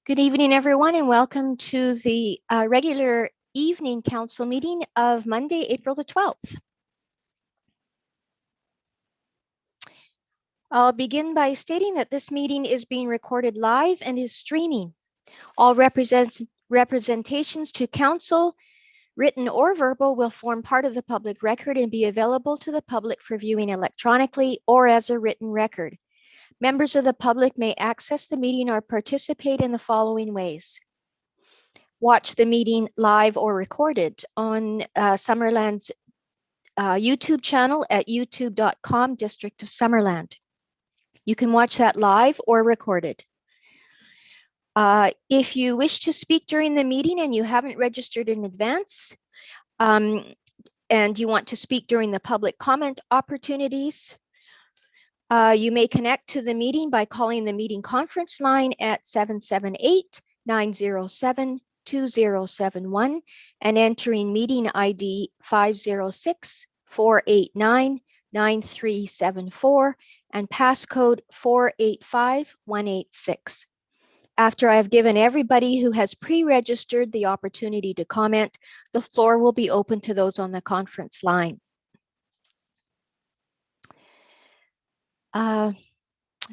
Good evening, everyone, and welcome to the regular evening council meeting of Monday, April the 12th. I'll begin by stating that this meeting is being recorded live and is streaming. All representations to council, written or verbal, will form part of the public record and be available to the public for viewing electronically or as a written record. Members of the public may access the meeting or participate in the following ways. Watch the meeting live or recorded on Summerland's YouTube channel at youtube.com, District of Summerland. You can watch that live or recorded. If you wish to speak during the meeting and you haven't registered in advance, and you want to speak during the public comment opportunities, you may connect to the meeting by calling the meeting conference line at 778-907-2071 and entering meeting ID 506-489-9374 and passcode 485186. After I've given everybody who has pre-registered the opportunity to comment, the floor will be open to those on the conference line.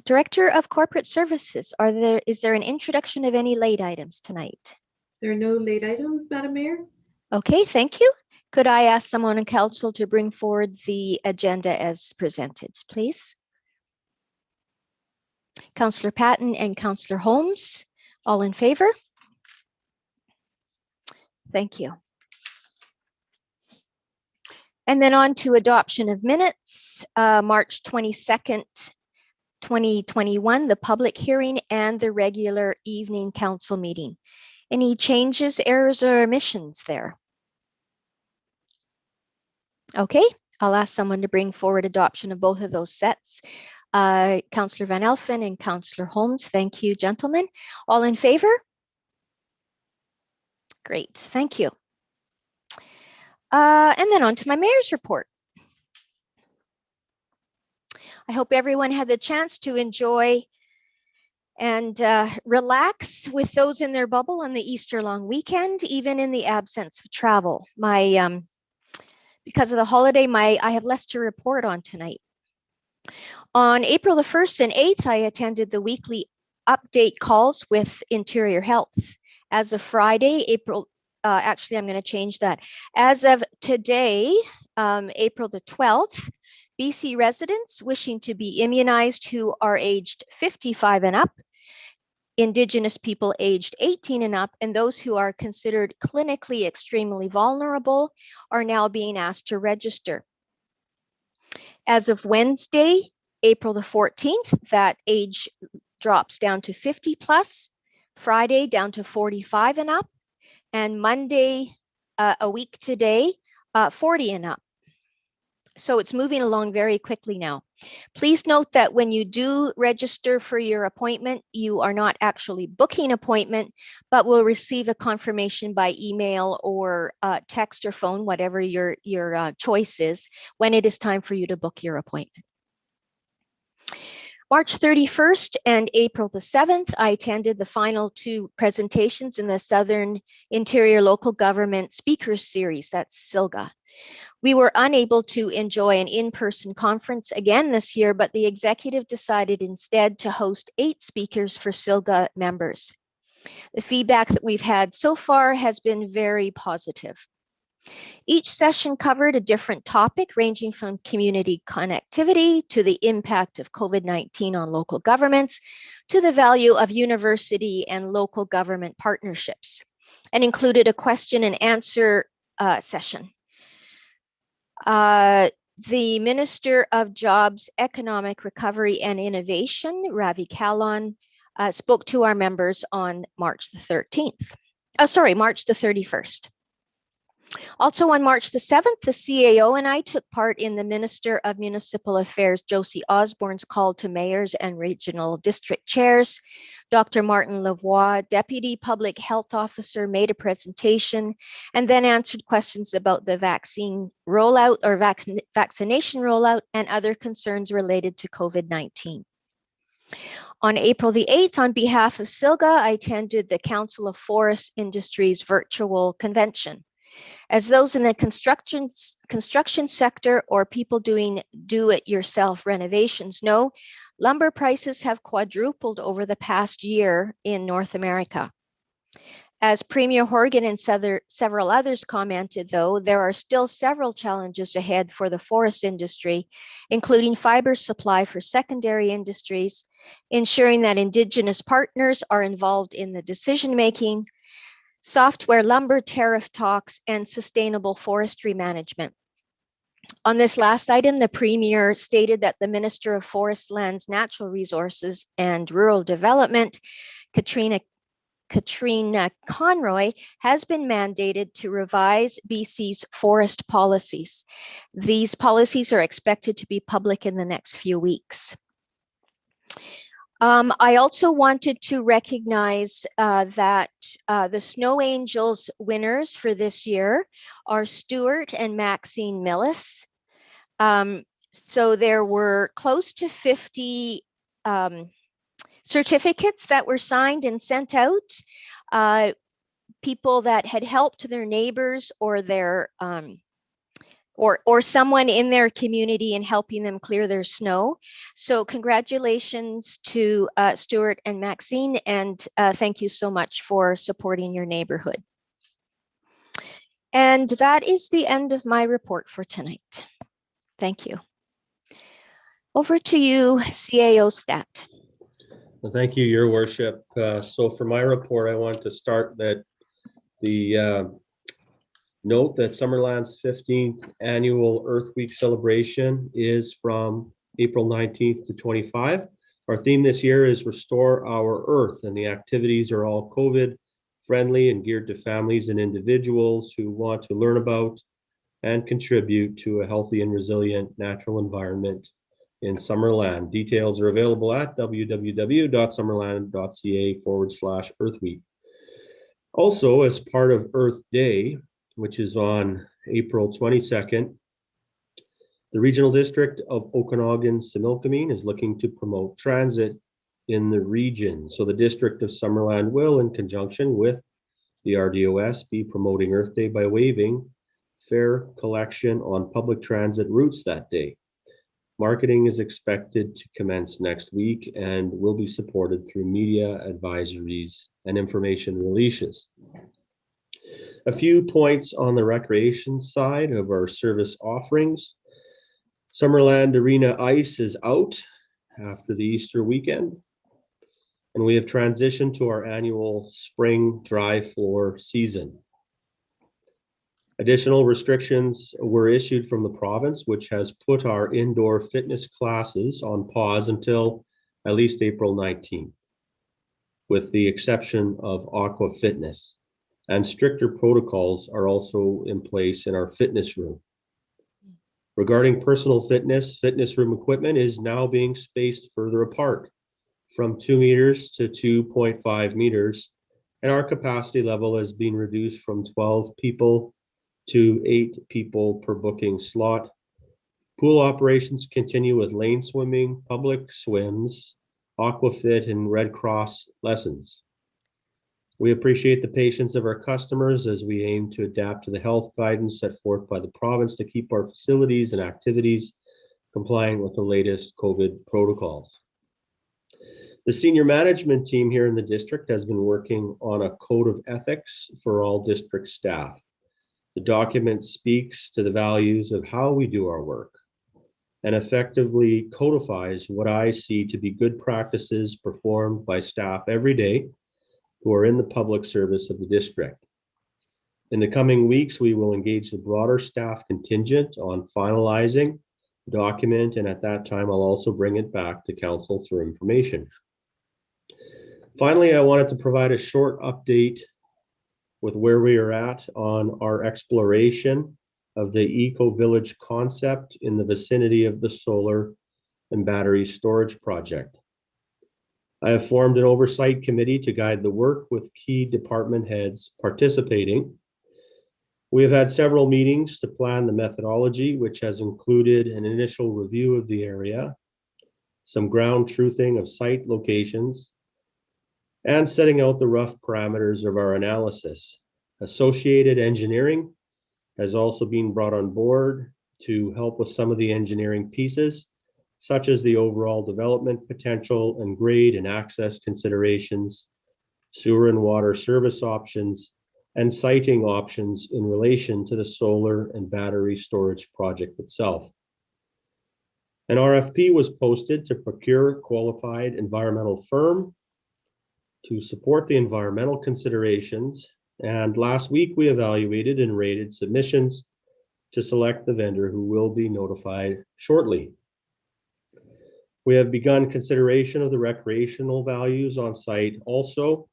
Director of Corporate Services, is there an introduction of any late items tonight? There are no late items, Madam Mayor. Okay, thank you. Could I ask someone in council to bring forward the agenda as presented, please? Councillor Patton and Councillor Holmes, all in favor? Thank you. And then on to adoption of minutes, March 22nd, 2021, the public hearing and the regular evening council meeting. Any changes, errors, or omissions there? Okay, I'll ask someone to bring forward adoption of both of those sets. Councillor Van Elfen and Councillor Holmes, thank you, gentlemen. All in favor? Great, thank you. And then on to my mayor's report. I hope everyone had the chance to enjoy and relax with those in their bubble on the Easter long weekend, even in the absence of travel. Because of the holiday, I have less to report on tonight. On April the 1st and 8th, I attended the weekly update calls with Interior Health. As of Friday, actually, I'm going to change that. As of today, April the 12th, BC residents wishing to be immunized who are aged 55 and up, Indigenous people aged 18 and up, and those who are considered clinically extremely vulnerable are now being asked to register. As of Wednesday, April the 14th, that age drops down to 50 plus, Friday down to 45 and up, and Monday, a week today, 40 and up. So it's moving along very quickly now. Please note that when you do register for your appointment, you are not actually booking an appointment, but will receive a confirmation by email or text or phone, whatever your choice is, when it is time for you to book your appointment. March 31st and April the 7th, I attended the final two presentations in the Southern Interior Local Government Speakers Series, that's SILGA. We were unable to enjoy an in-person conference again this year, but the executive decided instead to host 8 speakers for SILGA members. The feedback that we've had so far has been very positive. Each session covered a different topic, ranging from community connectivity to the impact of COVID-19 on local governments, to the value of university and local government partnerships, and included a question and answer session. The Minister of Jobs, Economic Recovery and Innovation, Ravi Kahlon, spoke to our members on March the 31st. Also on March the 7th, the CAO and I took part in the Minister of Municipal Affairs, Josie Osborne's call to mayors and regional district chairs. Dr. Martin Lavoie, Deputy Public Health Officer, made a presentation and then answered questions about the vaccine rollout or vaccination rollout and other concerns related to COVID-19. On April the 8th, on behalf of SILGA, I attended the Council of Forest Industries virtual convention. As those in the construction sector or people doing do-it-yourself renovations know, lumber prices have quadrupled over the past year in North America. As Premier Horgan and several others commented, though, there are still several challenges ahead for the forest industry, including fiber supply for secondary industries, ensuring that Indigenous partners are involved in the decision-making, software lumber tariff talks, and sustainable forestry management. On this last item, the Premier stated that the Minister of Forest, Lands, Natural Resources, and Rural Development, Katrina Conroy, has been mandated to revise BC's forest policies. These policies are expected to be public in the next few weeks. I also wanted to recognize that the Snow Angels winners for this year are Stuart and Maxine Millis. So there were close to 50 certificates that were signed and sent out. People that had helped their neighbors or their or someone in their community in helping them clear their snow. So congratulations to Stuart and Maxine, and thank you so much for supporting your neighborhood. And that is the end of my report for tonight. Thank you. Over to you, CAO Stat. Well, thank you, Your Worship. So for my report, I want to start that the note that Summerland's 15th annual Earth Week celebration is from April 19th to 25. Our theme this year is Restore Our Earth, and the activities are all COVID friendly and geared to families and individuals who want to learn about and contribute to a healthy and resilient natural environment in Summerland. Details are available at www.summerland.ca/Earth Week. Also, as part of Earth Day, which is on April 22nd, the Regional District of Okanagan-Similkameen is looking to promote transit in the region. So the District of Summerland will, in conjunction with the RDOS, be promoting Earth Day by waiving fare collection on public transit routes that day. Marketing is expected to commence next week and will be supported through media advisories and information releases. A few points on the recreation side of our service offerings. Summerland Arena ice is out after the Easter weekend, and we have transitioned to our annual spring dry floor season. Additional restrictions were issued from the province, which has put our indoor fitness classes on pause until at least April 19th, with the exception of aqua fitness. And stricter protocols are also in place in our fitness room. Regarding personal fitness, fitness room equipment is now being spaced further apart from 2 meters to 2.5 meters, and our capacity level has been reduced from 12 people to 8 people per booking slot. Pool operations continue with lane swimming, public swims, aquafit, and Red Cross lessons. We appreciate the patience of our customers as we aim to adapt to the health guidance set forth by the province to keep our facilities and activities compliant with the latest COVID protocols. The senior management team here in the district has been working on a code of ethics for all district staff. The document speaks to the values of how we do our work and effectively codifies what I see to be good practices performed by staff every day who are in the public service of the district. In the coming weeks, we will engage the broader staff contingent on finalizing the document, and at that time, I'll also bring it back to council for information. Finally, I wanted to provide a short update with where we are at on our exploration of the eco-village concept in the vicinity of the solar and battery storage project. I have formed an oversight committee to guide the work with key department heads participating. We have had several meetings to plan the methodology, which has included an initial review of the area, some ground truthing of site locations, and setting out the rough parameters of our analysis. Associated Engineering has also been brought on board to help with some of the engineering pieces, such as the overall development potential and grade and access considerations, sewer and water service options, and siting options in relation to the solar and battery storage project itself. An RFP was posted to procure a qualified environmental firm to support the environmental considerations. And last week, we evaluated and rated submissions to select the vendor who will be notified shortly. We have begun consideration of the recreational values on site also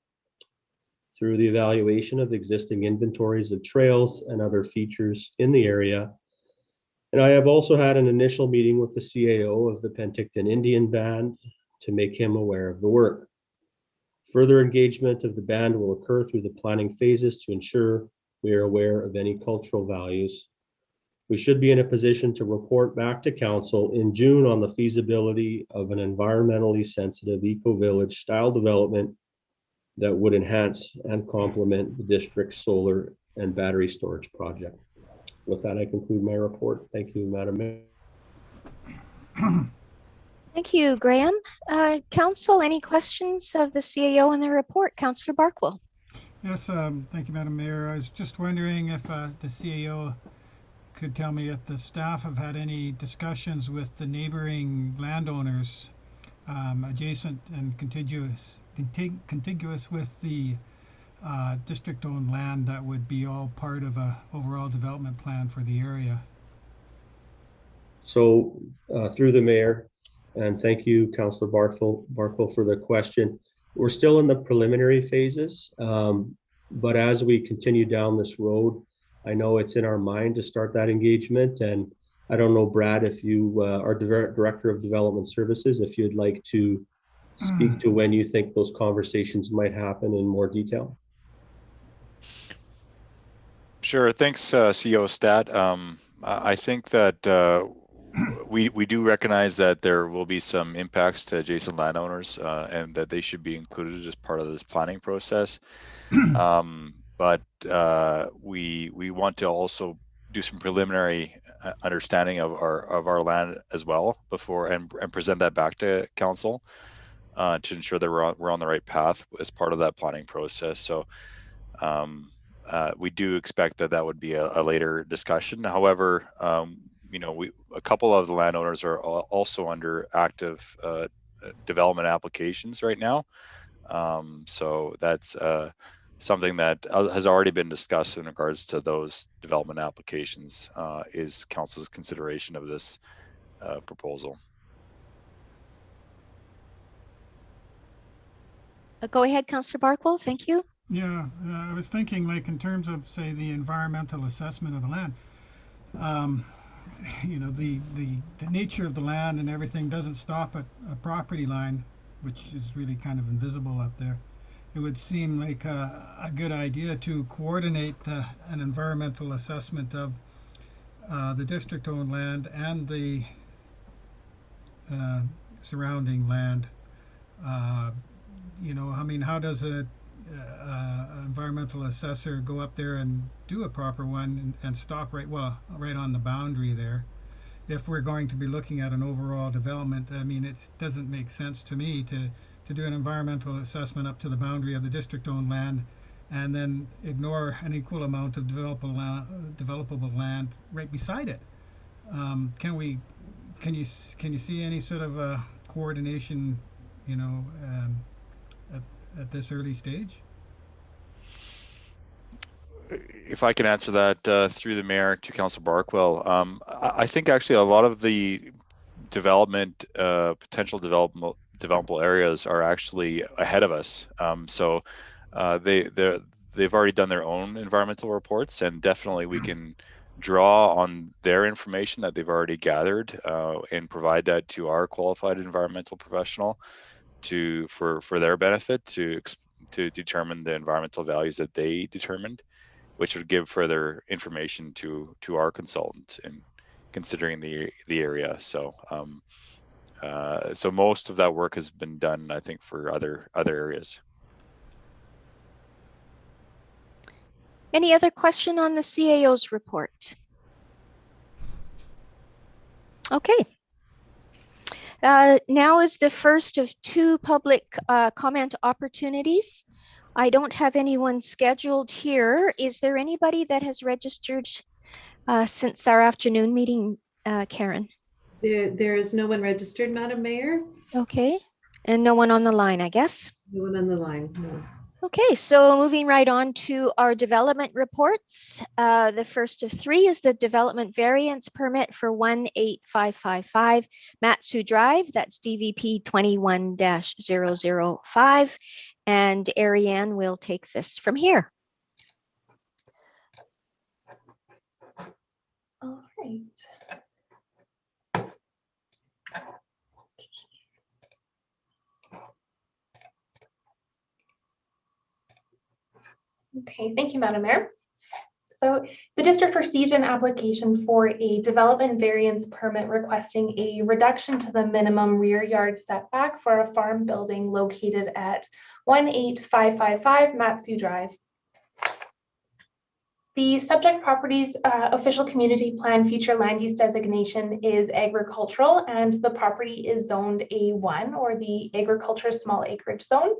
through the evaluation of existing inventories of trails and other features in the area. And I have also had an initial meeting with the CAO of the Penticton Indian Band to make him aware of the work. Further engagement of the band will occur through the planning phases to ensure we are aware of any cultural values. We should be in a position to report back to council in June on the feasibility of an environmentally sensitive eco-village style development that would enhance and complement the district's solar and battery storage project. With that, I conclude my report. Thank you, Madam Mayor. Thank you, Graham. Council, any questions of the CAO and the report? Councillor Barkwell. Yes, thank you, Madam Mayor. I was just wondering if the CAO could tell me if the staff have had any discussions with the neighboring landowners adjacent and contiguous with the district-owned land that would be all part of a overall development plan for the area. So through the mayor, and thank you, Councillor Barkwell, for the question. We're still in the preliminary phases, but as we continue down this road, I know it's in our mind to start that engagement. And I don't know, Brad, if you are Director of Development Services, if you'd like to speak to when you think those conversations might happen in more detail. Sure, thanks, CEO Stat. I think that we do recognize that there will be some impacts to adjacent landowners and that they should be included as part of this planning process. But we want to also do some preliminary understanding of our land as well before and present that back to council to ensure that we're on the right path as part of that planning process. So we do expect that would be a later discussion. However, you know, a couple of the landowners are also under active development applications right now. So that's something that has already been discussed in regards to those development applications is council's consideration of this proposal. Go ahead, Councillor Barkwell. Thank you. Yeah, I was thinking, like, in terms of, say, the environmental assessment of the land, you know, the nature of the land and everything doesn't stop at a property line, which is really kind of invisible up there. It would seem like a good idea to coordinate an environmental assessment of the district-owned land and the surrounding land. You know, I mean, how does an environmental assessor go up there and do a proper one and stop right on the boundary there? If we're going to be looking at an overall development, I mean, it doesn't make sense to me to do an environmental assessment up to the boundary of the district-owned land and then ignore an equal amount of developable land right beside it. Can you see any sort of coordination, you know, at this early stage? If I can answer that through the mayor to Councillor Barkwell, I think actually a lot of the development, potential developable areas are actually ahead of us. So they've already done their own environmental reports, and definitely we can draw on their information that they've already gathered and provide that to our qualified environmental professional for their benefit to determine the environmental values that they determined, which would give further information to our consultant in considering the area. So So most of that work has been done, I think, for other areas. Any other question on the CAO's report? Okay. Now is the first of two public comment opportunities. I don't have anyone scheduled here. Is there anybody that has registered since our afternoon meeting, Karen? There is no one registered, Madam Mayor. Okay, and no one on the line, I guess. No one on the line, no. Okay, so moving right on to our development reports. The first of three is the development variance permit for 18555 Matsu Drive. That's DVP 21-005. And Ariane will take this from here. All right. Okay, thank you, Madam Mayor. So the district received an application for a development variance permit requesting a reduction to the minimum rear yard setback for a farm building located at 18555 Matsu Drive. The subject property's official community plan future land use designation is agricultural, and the property is zoned A1, or the agriculture small acreage zone.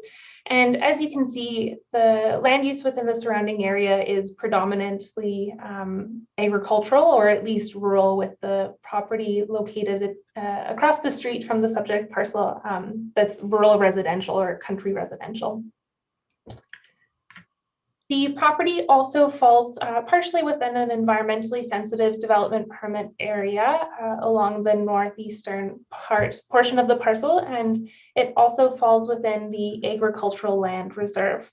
And as you can see, the land use within the surrounding area is predominantly agricultural, or at least rural, with the property located across the street from the subject parcel that's rural residential or country residential. The property also falls partially within an environmentally sensitive development permit area along the northeastern portion of the parcel, and it also falls within the agricultural land reserve.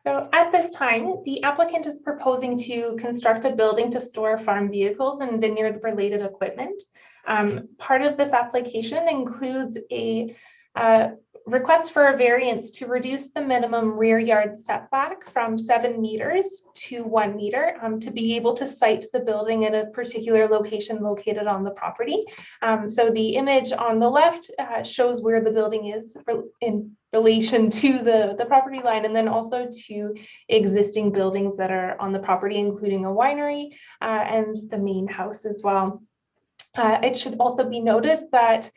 So at this time, the applicant is proposing to construct a building to store farm vehicles and vineyard-related equipment. Part of this application includes a request for a variance to reduce the minimum rear yard setback from 7 meters to 1 meter to be able to site the building in a particular location located on the property. So the image on the left shows where the building is in relation to the property line, and then also to existing buildings that are on the property, including a winery and the main house as well. It should also be noted that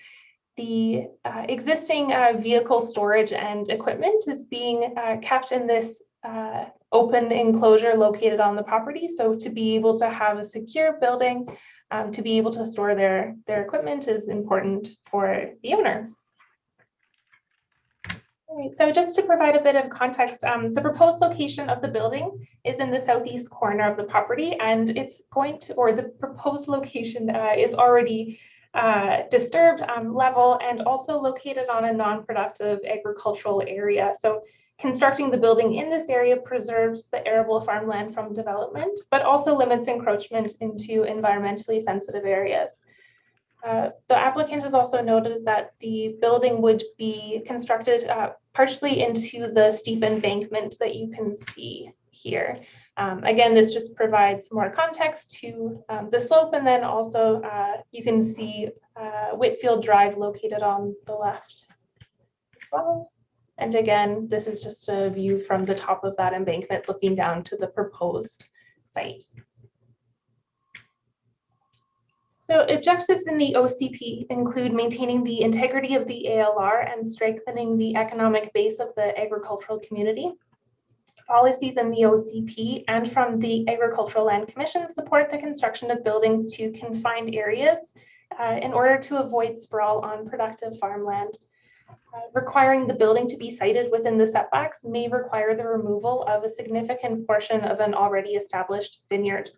the existing vehicle storage and equipment is being kept in this open enclosure located on the property. So to be able to have a secure building, to be able to store their equipment is important for the owner. All right, so just to provide a bit of context, the proposed location of the building is in the southeast corner of the property, and it's going to, or the proposed location is already disturbed level and also located on a non-productive agricultural area. So constructing the building in this area preserves the arable farmland from development, but also limits encroachment into environmentally sensitive areas. The applicant has also noted that the building would be constructed partially into the steep embankment that you can see here. Again, this just provides more context to the slope, and then also you can see Whitfield Drive located on the left as well. And again, this is just a view from the top of that embankment looking down to the proposed site. So objectives in the OCP include maintaining the integrity of the ALR and strengthening the economic base of the agricultural community. Policies in the OCP and from the Agricultural Land Commission support the construction of buildings to confined areas in order to avoid sprawl on productive farmland. Requiring the building to be sited within the setbacks may require the removal of a significant portion of an already established vineyard.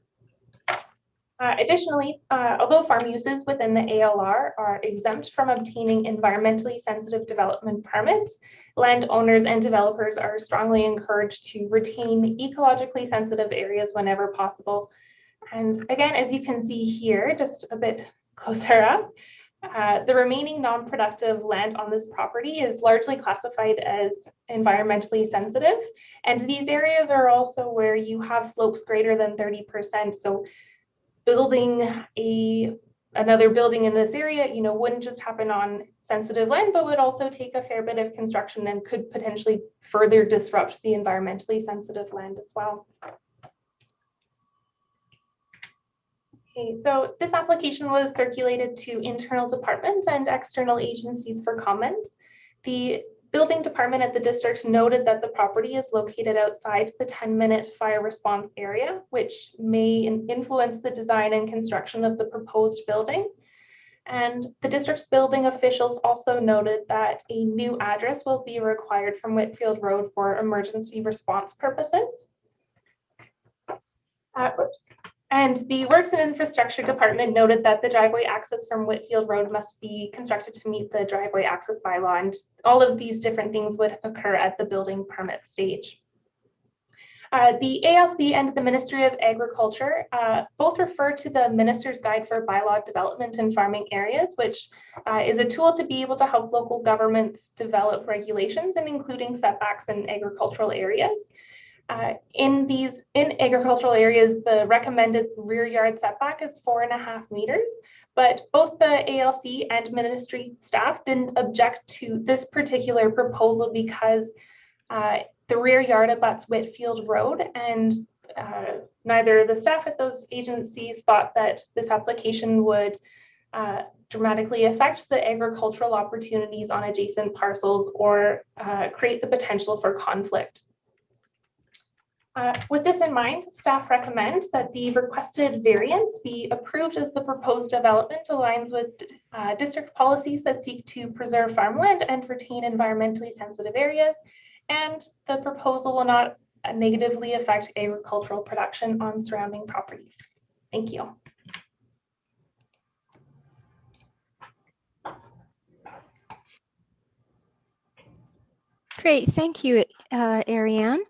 Additionally, although farm uses within the ALR are exempt from obtaining environmentally sensitive development permits, landowners and developers are strongly encouraged to retain ecologically sensitive areas whenever possible. And again, as you can see here, just a bit closer up, the remaining non-productive land on this property is largely classified as environmentally sensitive. And these areas are also where you have slopes greater than 30%. So building a another building in this area, wouldn't just happen on sensitive land, but would also take a fair bit of construction and could potentially further disrupt the environmentally sensitive land as well. Okay, so this application was circulated to internal departments and external agencies for comments. The building department at the district noted that the property is located outside the 10-minute fire response area, which may influence the design and construction of the proposed building. And the district's building officials also noted that a new address will be required from Whitfield Road for emergency response purposes. And the Works and Infrastructure Department noted that the driveway access from Whitfield Road must be constructed to meet the driveway access bylaw, and all of these different things would occur at the building permit stage. The ALC and the Ministry of Agriculture both refer to the Minister's Guide for Bylaw Development in Farming Areas, which is a tool to be able to help local governments develop regulations and including setbacks in agricultural areas. In agricultural areas, the recommended rear yard setback is 4.5 meters, but both the ALC and ministry staff didn't object to this particular proposal because the rear yard abuts Whitfield Road, and neither the staff at those agencies thought that this application would dramatically affect the agricultural opportunities on adjacent parcels or create the potential for conflict. With this in mind, staff recommends that the requested variance be approved as the proposed development aligns with district policies that seek to preserve farmland and retain environmentally sensitive areas, and the proposal will not negatively affect agricultural production on surrounding properties. Thank you. Great, thank you, Ariane.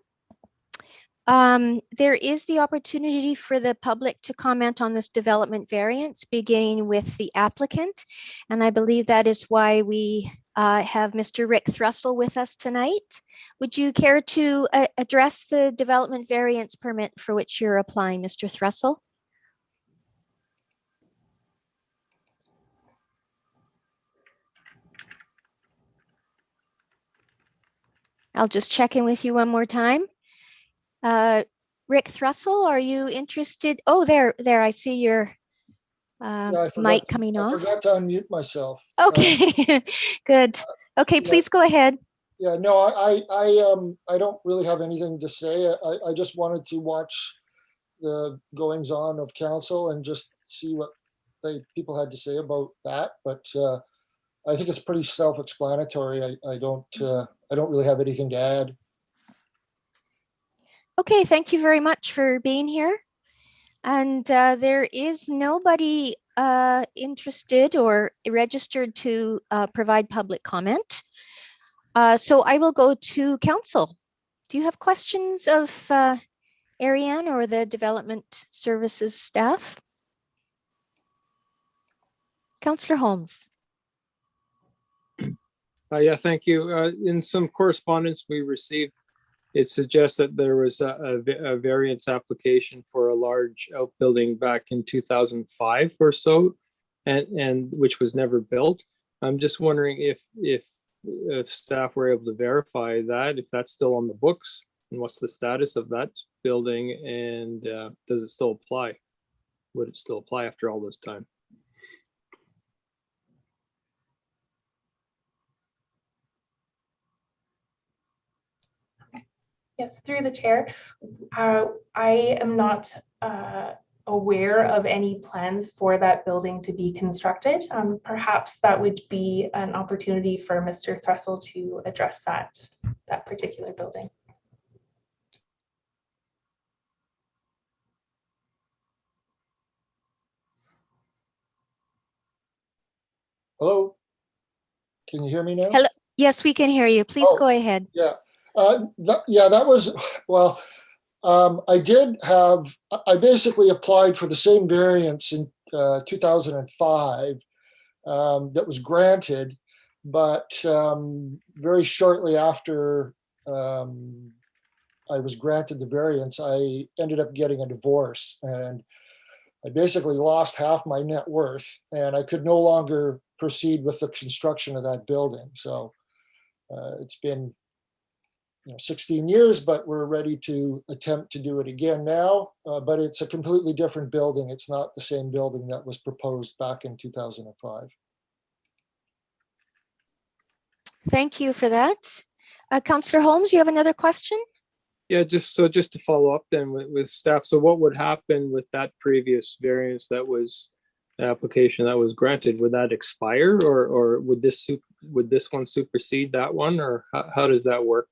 There is the opportunity for the public to comment on this development variance, beginning with the applicant. And I believe that is why we have Mr. Rick Thrussell with us tonight. Would you care to address the development variance permit for which you're applying, Mr. Thrussell? I'll just check in with you one more time. Rick Thrussell, are you interested? Oh, there, I see your mic coming off. I forgot to unmute myself. Okay, good. Okay, please go ahead. Yeah, no, I don't really have anything to say. I just wanted to watch the goings on of council and just see what people had to say about that. But I think it's pretty self-explanatory. I don't really have anything to add. Okay, thank you very much for being here. And there is nobody interested or registered to provide public comment. So I will go to council. Do you have questions of Ariane or the development services staff? Councillor Holmes. Yeah, thank you. In some correspondence we received, it suggests that there was a variance application for a large outbuilding back in 2005 or so, and which was never built. I'm just wondering if staff were able to verify that, if that's still on the books, and what's the status of that building, and does it still apply? Would it still apply after all this time? Yes, through the chair. I am not aware of any plans for that building to be constructed. Perhaps that would be an opportunity for Mr. Thrussell to address that particular building. Hello? Can you hear me now? Hello. Yes, we can hear you. Please go ahead. Yeah. That was, well, I basically applied for the same variance in 2005 that was granted, but very shortly after I was granted the variance, I ended up getting a divorce, and I basically lost half my net worth, and I could no longer proceed with the construction of that building. So it's been 16 years, but we're ready to attempt to do it again now. But it's a completely different building. It's not the same building that was proposed back in 2005. Thank you for that. Councillor Holmes, you have another question? Yeah, just to follow up then with staff. So what would happen with that previous variance that was application that was granted? Would that expire, or would this one supersede that one, or how does that work?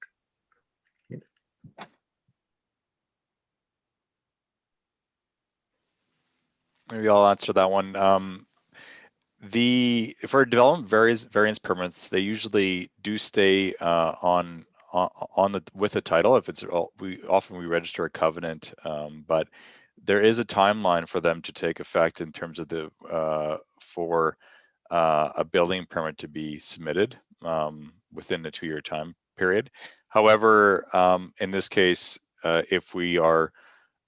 Maybe I'll answer that one. For development variance permits, they usually do stay with the title. If it's we register a covenant, but there is a timeline for them to take effect in terms of for a building permit to be submitted within the 2-year time period. However, in this case, if we are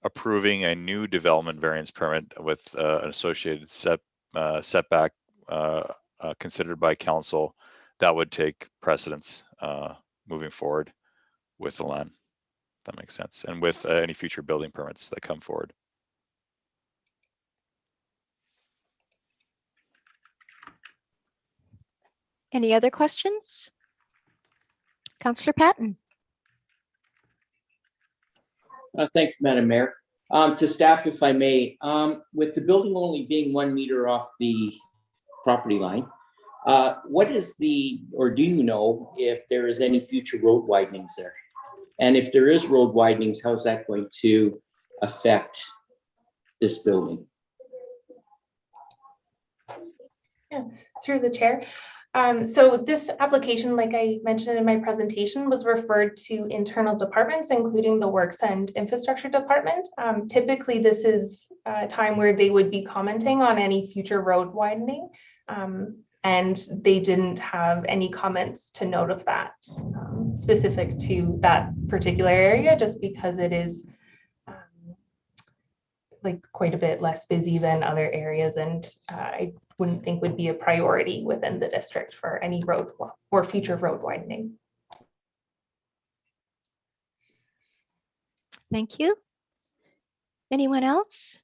approving a new development variance permit with an associated setback considered by council, that would take precedence moving forward with the land. If that makes sense, and with any future building permits that come forward. Any other questions? Councillor Patton. Thanks, Madam Mayor. To staff, if I may, with the building only being 1 meter off the property line, what is or do you know if there is any future road widenings there? And if there is road widenings, how is that going to affect this building? Yeah, through the chair. So this application, like I mentioned in my presentation, was referred to internal departments, including the Works and Infrastructure Department. Typically, this is a time where they would be commenting on any future road widening, and they didn't have any comments to note of that specific to that particular area, just because it is like quite a bit less busy than other areas, and I wouldn't think would be a priority within the district for any road or future road widening. Thank you. Anyone else?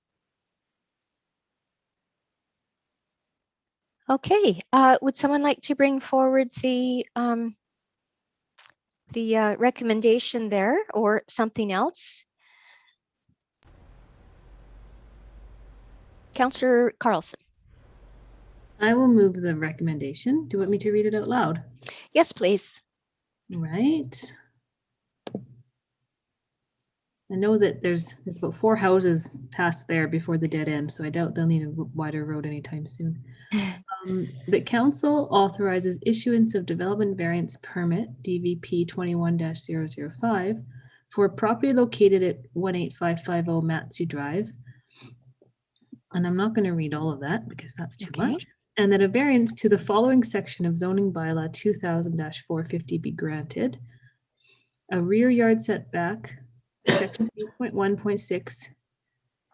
Okay, would someone like to bring forward the recommendation there, or something else? Councillor Carlson. I will move the recommendation. Do you want me to read it out loud? Yes, please. Right. I know that there's about 4 houses past there before the dead end, so I doubt they'll need a wider road anytime soon. The council authorizes issuance of development variance permit DVP 21-005 for property located at 18550 Matsu Drive. And I'm not going to read all of that because that's too much. And that a variance to the following section of zoning bylaw 2000-450 be granted. A rear yard setback, section 8.1.6,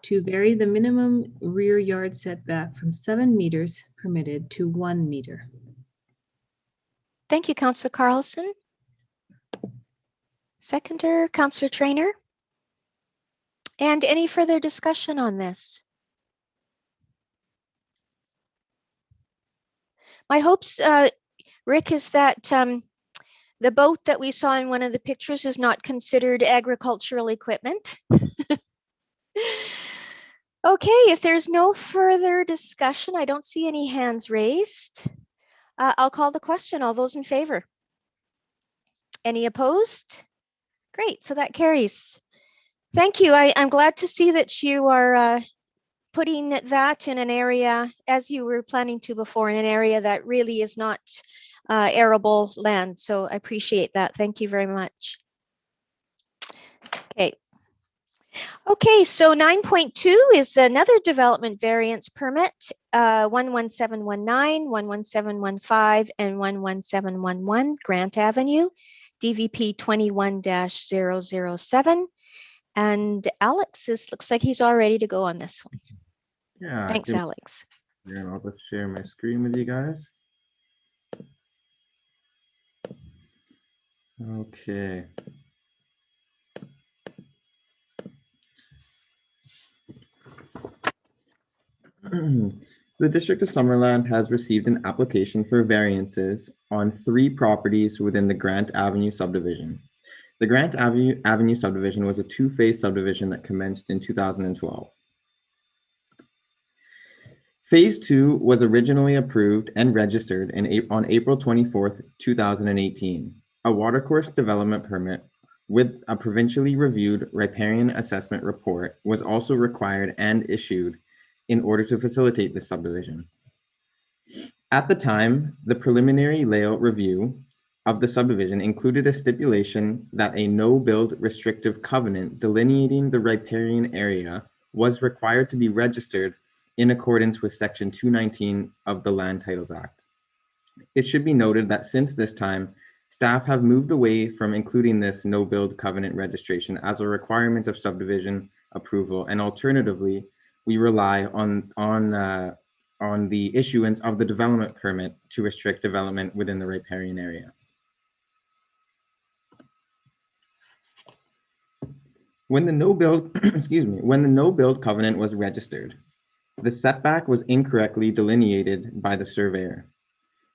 to vary the minimum rear yard setback from 7 meters permitted to 1 meter. Thank you, Councillor Carlson. Seconder, Councillor Traynor. And any further discussion on this? My hopes, Rick, is that the boat that we saw in one of the pictures is not considered agricultural equipment. Okay, if there's no further discussion, I don't see any hands raised. I'll call the question. All those in favor? Any opposed? Great, so that carries. Thank you. I'm glad to see that you are putting that in an area, as you were planning to before, in an area that really is not arable land. So I appreciate that. Thank you very much. Okay. Okay, so 9.2 is another development variance permit, 11719, 11715, and 11711 Grant Avenue, DVP 21-007. And Alex looks like he's all ready to go on this one. Yeah, Thanks, give me Alex. here and I'll just share my screen with you guys. Okay. The District of Summerland has received an application for variances on 3 properties within the Grant Avenue subdivision. The Grant Avenue subdivision was a 2-phase subdivision that commenced in 2012. Phase 2 was originally approved and registered on April 24th, 2018. A watercourse development permit with a provincially reviewed riparian assessment report was also required and issued in order to facilitate this subdivision. At the time, the preliminary layout review of the subdivision included a stipulation that a no-build restrictive covenant delineating the riparian area was required to be registered in accordance with Section 219 of the Land Titles Act. It should be noted that since this time, staff have moved away from including this no-build covenant registration as a requirement of subdivision approval, and alternatively, we rely on the issuance of the development permit to restrict development within the riparian area. When the no-build, when the no-build covenant was registered, the setback was incorrectly delineated by the surveyor.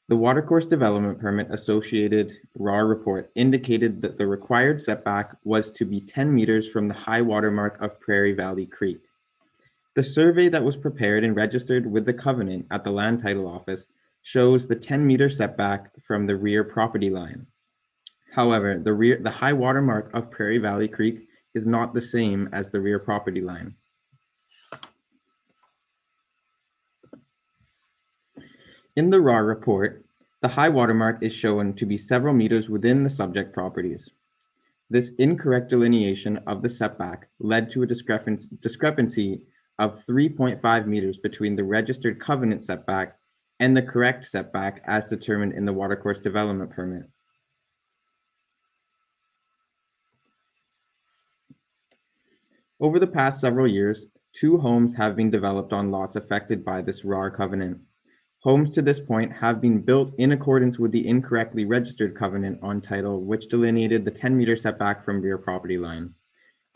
The watercourse development permit associated RAW report indicated that the required setback was to be 10 meters from the high water mark of Prairie Valley Creek. The survey that was prepared and registered with the covenant at the Land Title Office shows the 10-meter setback from the rear property line. However, the high water mark of Prairie Valley Creek is not the same as the rear property line. In the RAW report, the high water mark is shown to be several meters within the subject properties. This incorrect delineation of the setback led to a discrepancy of 3.5 meters between the registered covenant setback and the correct setback as determined in the watercourse development permit. Over the past several years, 2 homes have been developed on lots affected by this RAR covenant. Homes to this point have been built in accordance with the incorrectly registered covenant on title, which delineated the 10-meter setback from rear property line.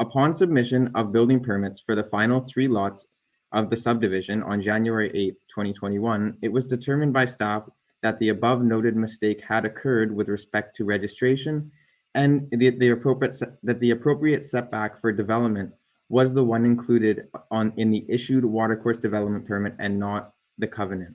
Upon submission of building permits for the final 3 lots of the subdivision on January 8, 2021, it was determined by staff that the above noted mistake had occurred with respect to registration and that the appropriate setback for development was the one included in the issued watercourse development permit and not the covenant.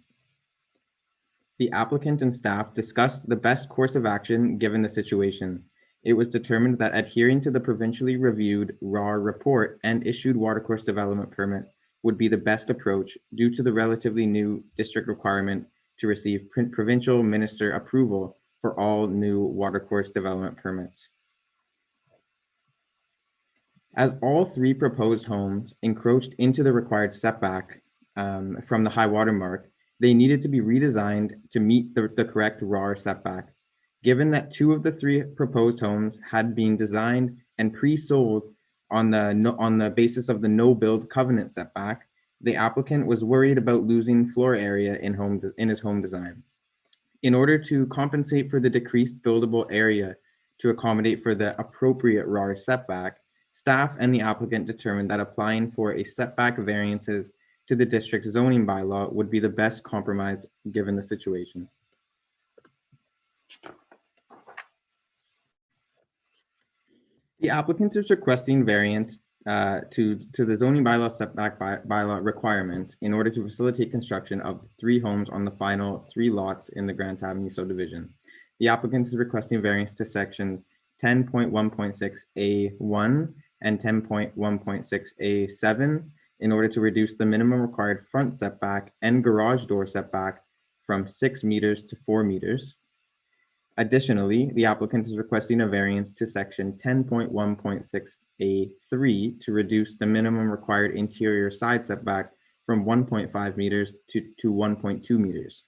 The applicant and staff discussed the best course of action given the situation. It was determined that adhering to the provincially reviewed RAR report and issued watercourse development permit would be the best approach due to the relatively new district requirement to receive provincial minister approval for all new watercourse development permits. As all 3 proposed homes encroached into the required setback from the high water mark, they needed to be redesigned to meet the correct RAR setback. Given that 2 of the 3 proposed homes had been designed and pre-sold on the basis of the no-build covenant setback, the applicant was worried about losing floor area in his home design. In order to compensate for the decreased buildable area to accommodate for the appropriate RAR setback, staff and the applicant determined that applying for a setback variances to the district zoning bylaw would be the best compromise given the situation. The applicant is requesting variance to the zoning bylaw setback bylaw requirements in order to facilitate construction of 3 homes on the final 3 lots in the Grant Avenue subdivision. The applicant is requesting variance to section 10.1.6A1 and 10.1.6A7 in order to reduce the minimum required front setback and garage door setback from 6 meters to 4 meters. Additionally, the applicant is requesting a variance to section 10.1.6A3 to reduce the minimum required interior side setback from 1.5 meters to 1.2 meters.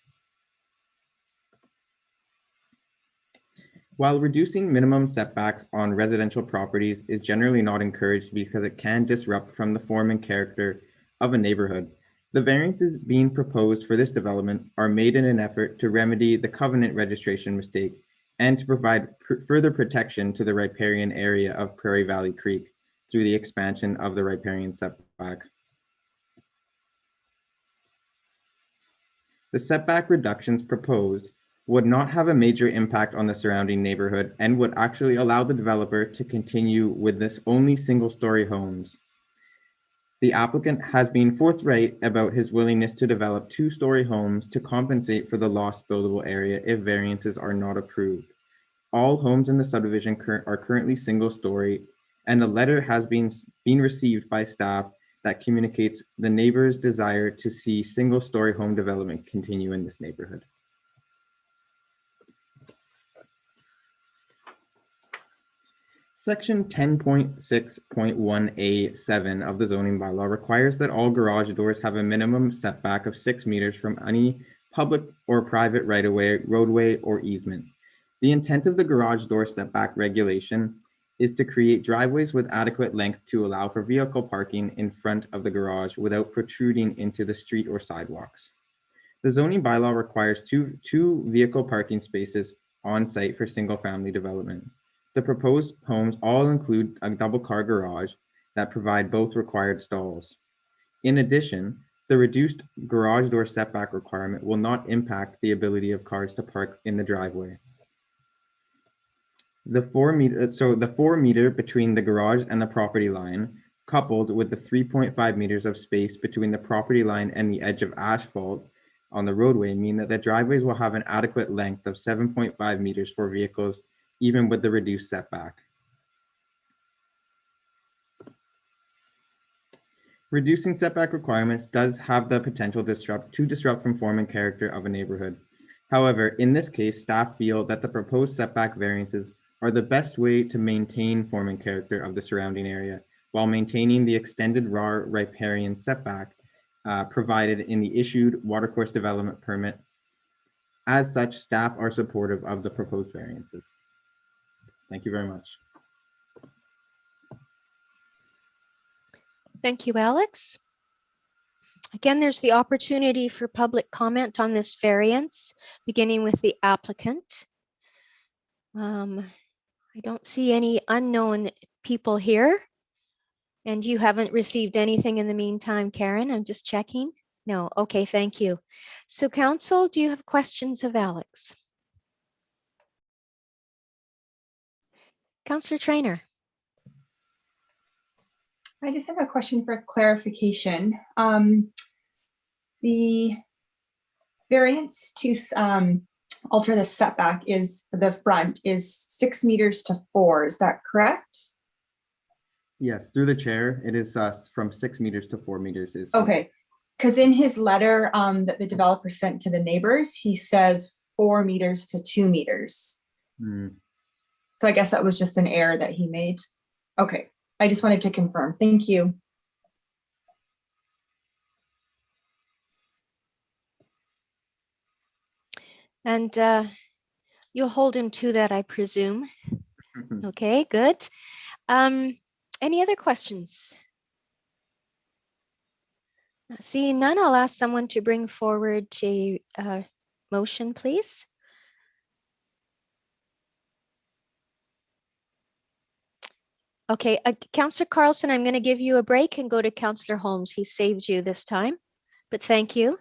While reducing minimum setbacks on residential properties is generally not encouraged because it can disrupt from the form and character of a neighborhood, The variances being proposed for this development are made in an effort to remedy the covenant registration mistake and to provide further protection to the riparian area of Prairie Valley Creek through the expansion of the riparian setback. The setback reductions proposed would not have a major impact on the surrounding neighborhood and would actually allow the developer to continue with this only single-story homes. The applicant has been forthright about his willingness to develop two-story homes to compensate for the lost buildable area if variances are not approved. All homes in the subdivision are currently single-story, and a letter has been received by staff that communicates the neighbor's desire to see single-story home development continue in this neighborhood. Section 10.6.1A7 of the zoning bylaw requires that all garage doors have a minimum setback of 6 meters from any public or private right-of-way, roadway, or easement. The intent of the garage door setback regulation is to create driveways with adequate length to allow for vehicle parking in front of the garage without protruding into the street or sidewalks. The zoning bylaw requires two vehicle parking spaces on site for single-family development. The proposed homes all include a double-car garage that provide both required stalls. In addition, the reduced garage door setback requirement will not impact the ability of cars to park in the driveway. The 4 meter between the garage and the property line, coupled with the 3.5 meters of space between the property line and the edge of asphalt on the roadway, mean that the driveways will have an adequate length of 7.5 meters for vehicles, even with the reduced setback. Reducing setback requirements does have the potential to disrupt from form and character of a neighborhood. However, in this case, staff feel that the proposed setback variances are the best way to maintain form and character of the surrounding area while maintaining the extended raw riparian setback provided in the issued watercourse development permit. As such, staff are supportive of the proposed variances. Thank you very much. Thank you, Alex. Again, there's the opportunity for public comment on this variance, beginning with the applicant. I don't see any unknown people here. And you haven't received anything in the meantime, Karen? I'm just checking. No, okay, thank you. So council, do you have questions of Alex? Councillor Trainer. I just have a question for clarification. The variance to alter the setback is the front is 6 meters to 4. Is that correct? Yes, through the chair, it is from 6 meters to 4 meters. Is okay, because in his letter that the developer sent to the neighbors, he says 4 meters to 2 meters. So I guess that was just an error that he made. Okay, I just wanted to confirm. Thank you. And you'll hold him to that, I presume. Okay, good. Any other questions? Seeing none, I'll ask someone to bring forward a motion, please. Okay, Councillor Carlson, I'm going to give you a break and go to Councillor Holmes. He saved you this time, but thank you.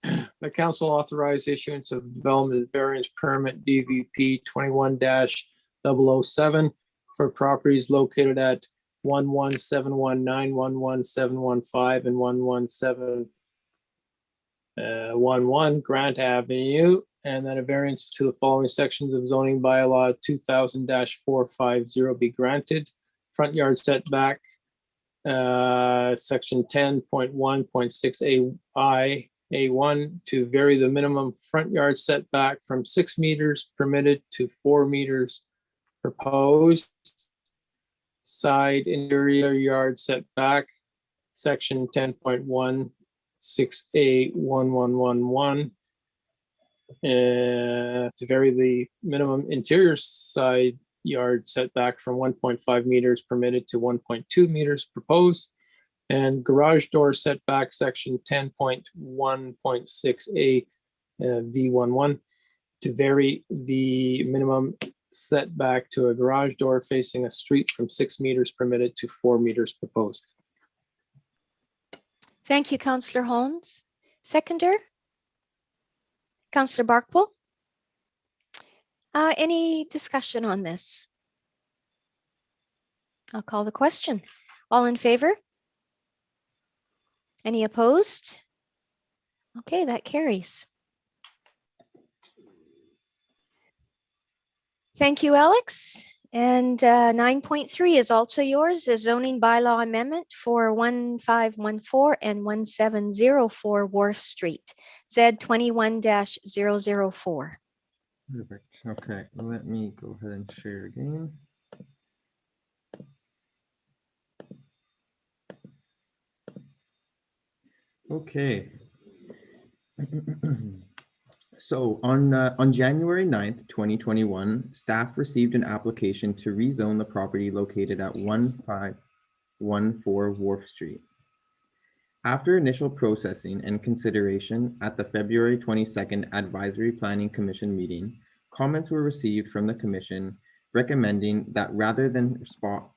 The council authorized issuance of development variance permit DVP 21-007 for properties located at 11719, 11715, and 11711 Grant Avenue, and then a variance to the following sections of zoning bylaw 2000-450 be granted. Front yard setback, section 10.1.6 A1 to vary the minimum front yard setback from 6 meters permitted to 4 meters proposed. Side interior yard setback, section 10.16A1111 to vary the minimum interior side yard setback from 1.5 meters permitted to 1.2 meters proposed. And garage door setback section 10.1.6A V11 to vary the minimum setback to a garage door facing a street from 6 meters permitted to 4 meters proposed. Thank you, Councillor Holmes. Seconder? Councillor Barkwell? Any discussion on this? I'll call the question. All in favor? Any opposed? Okay, that carries. Thank you, Alex. And 9.3 is also yours, a zoning bylaw amendment for 1514 and 1704 Wharf Street, Z21-004. Perfect. Okay, let me go ahead and share again. Okay. So on January 9th, 2021, staff received an application to rezone the property located at 1514 Wharf Street. After initial processing and consideration at the February 22nd Advisory Planning Commission meeting, comments were received from the commission recommending that rather than spot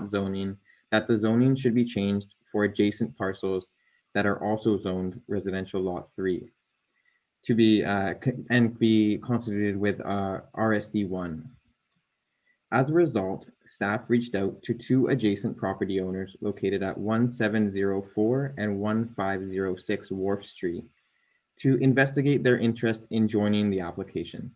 zoning, that the zoning should be changed for adjacent parcels that are also zoned residential lot 3 to be constituted with RSD1. As a result, staff reached out to 2 adjacent property owners located at 1704 and 1506 Wharf Street to investigate their interest in joining the application.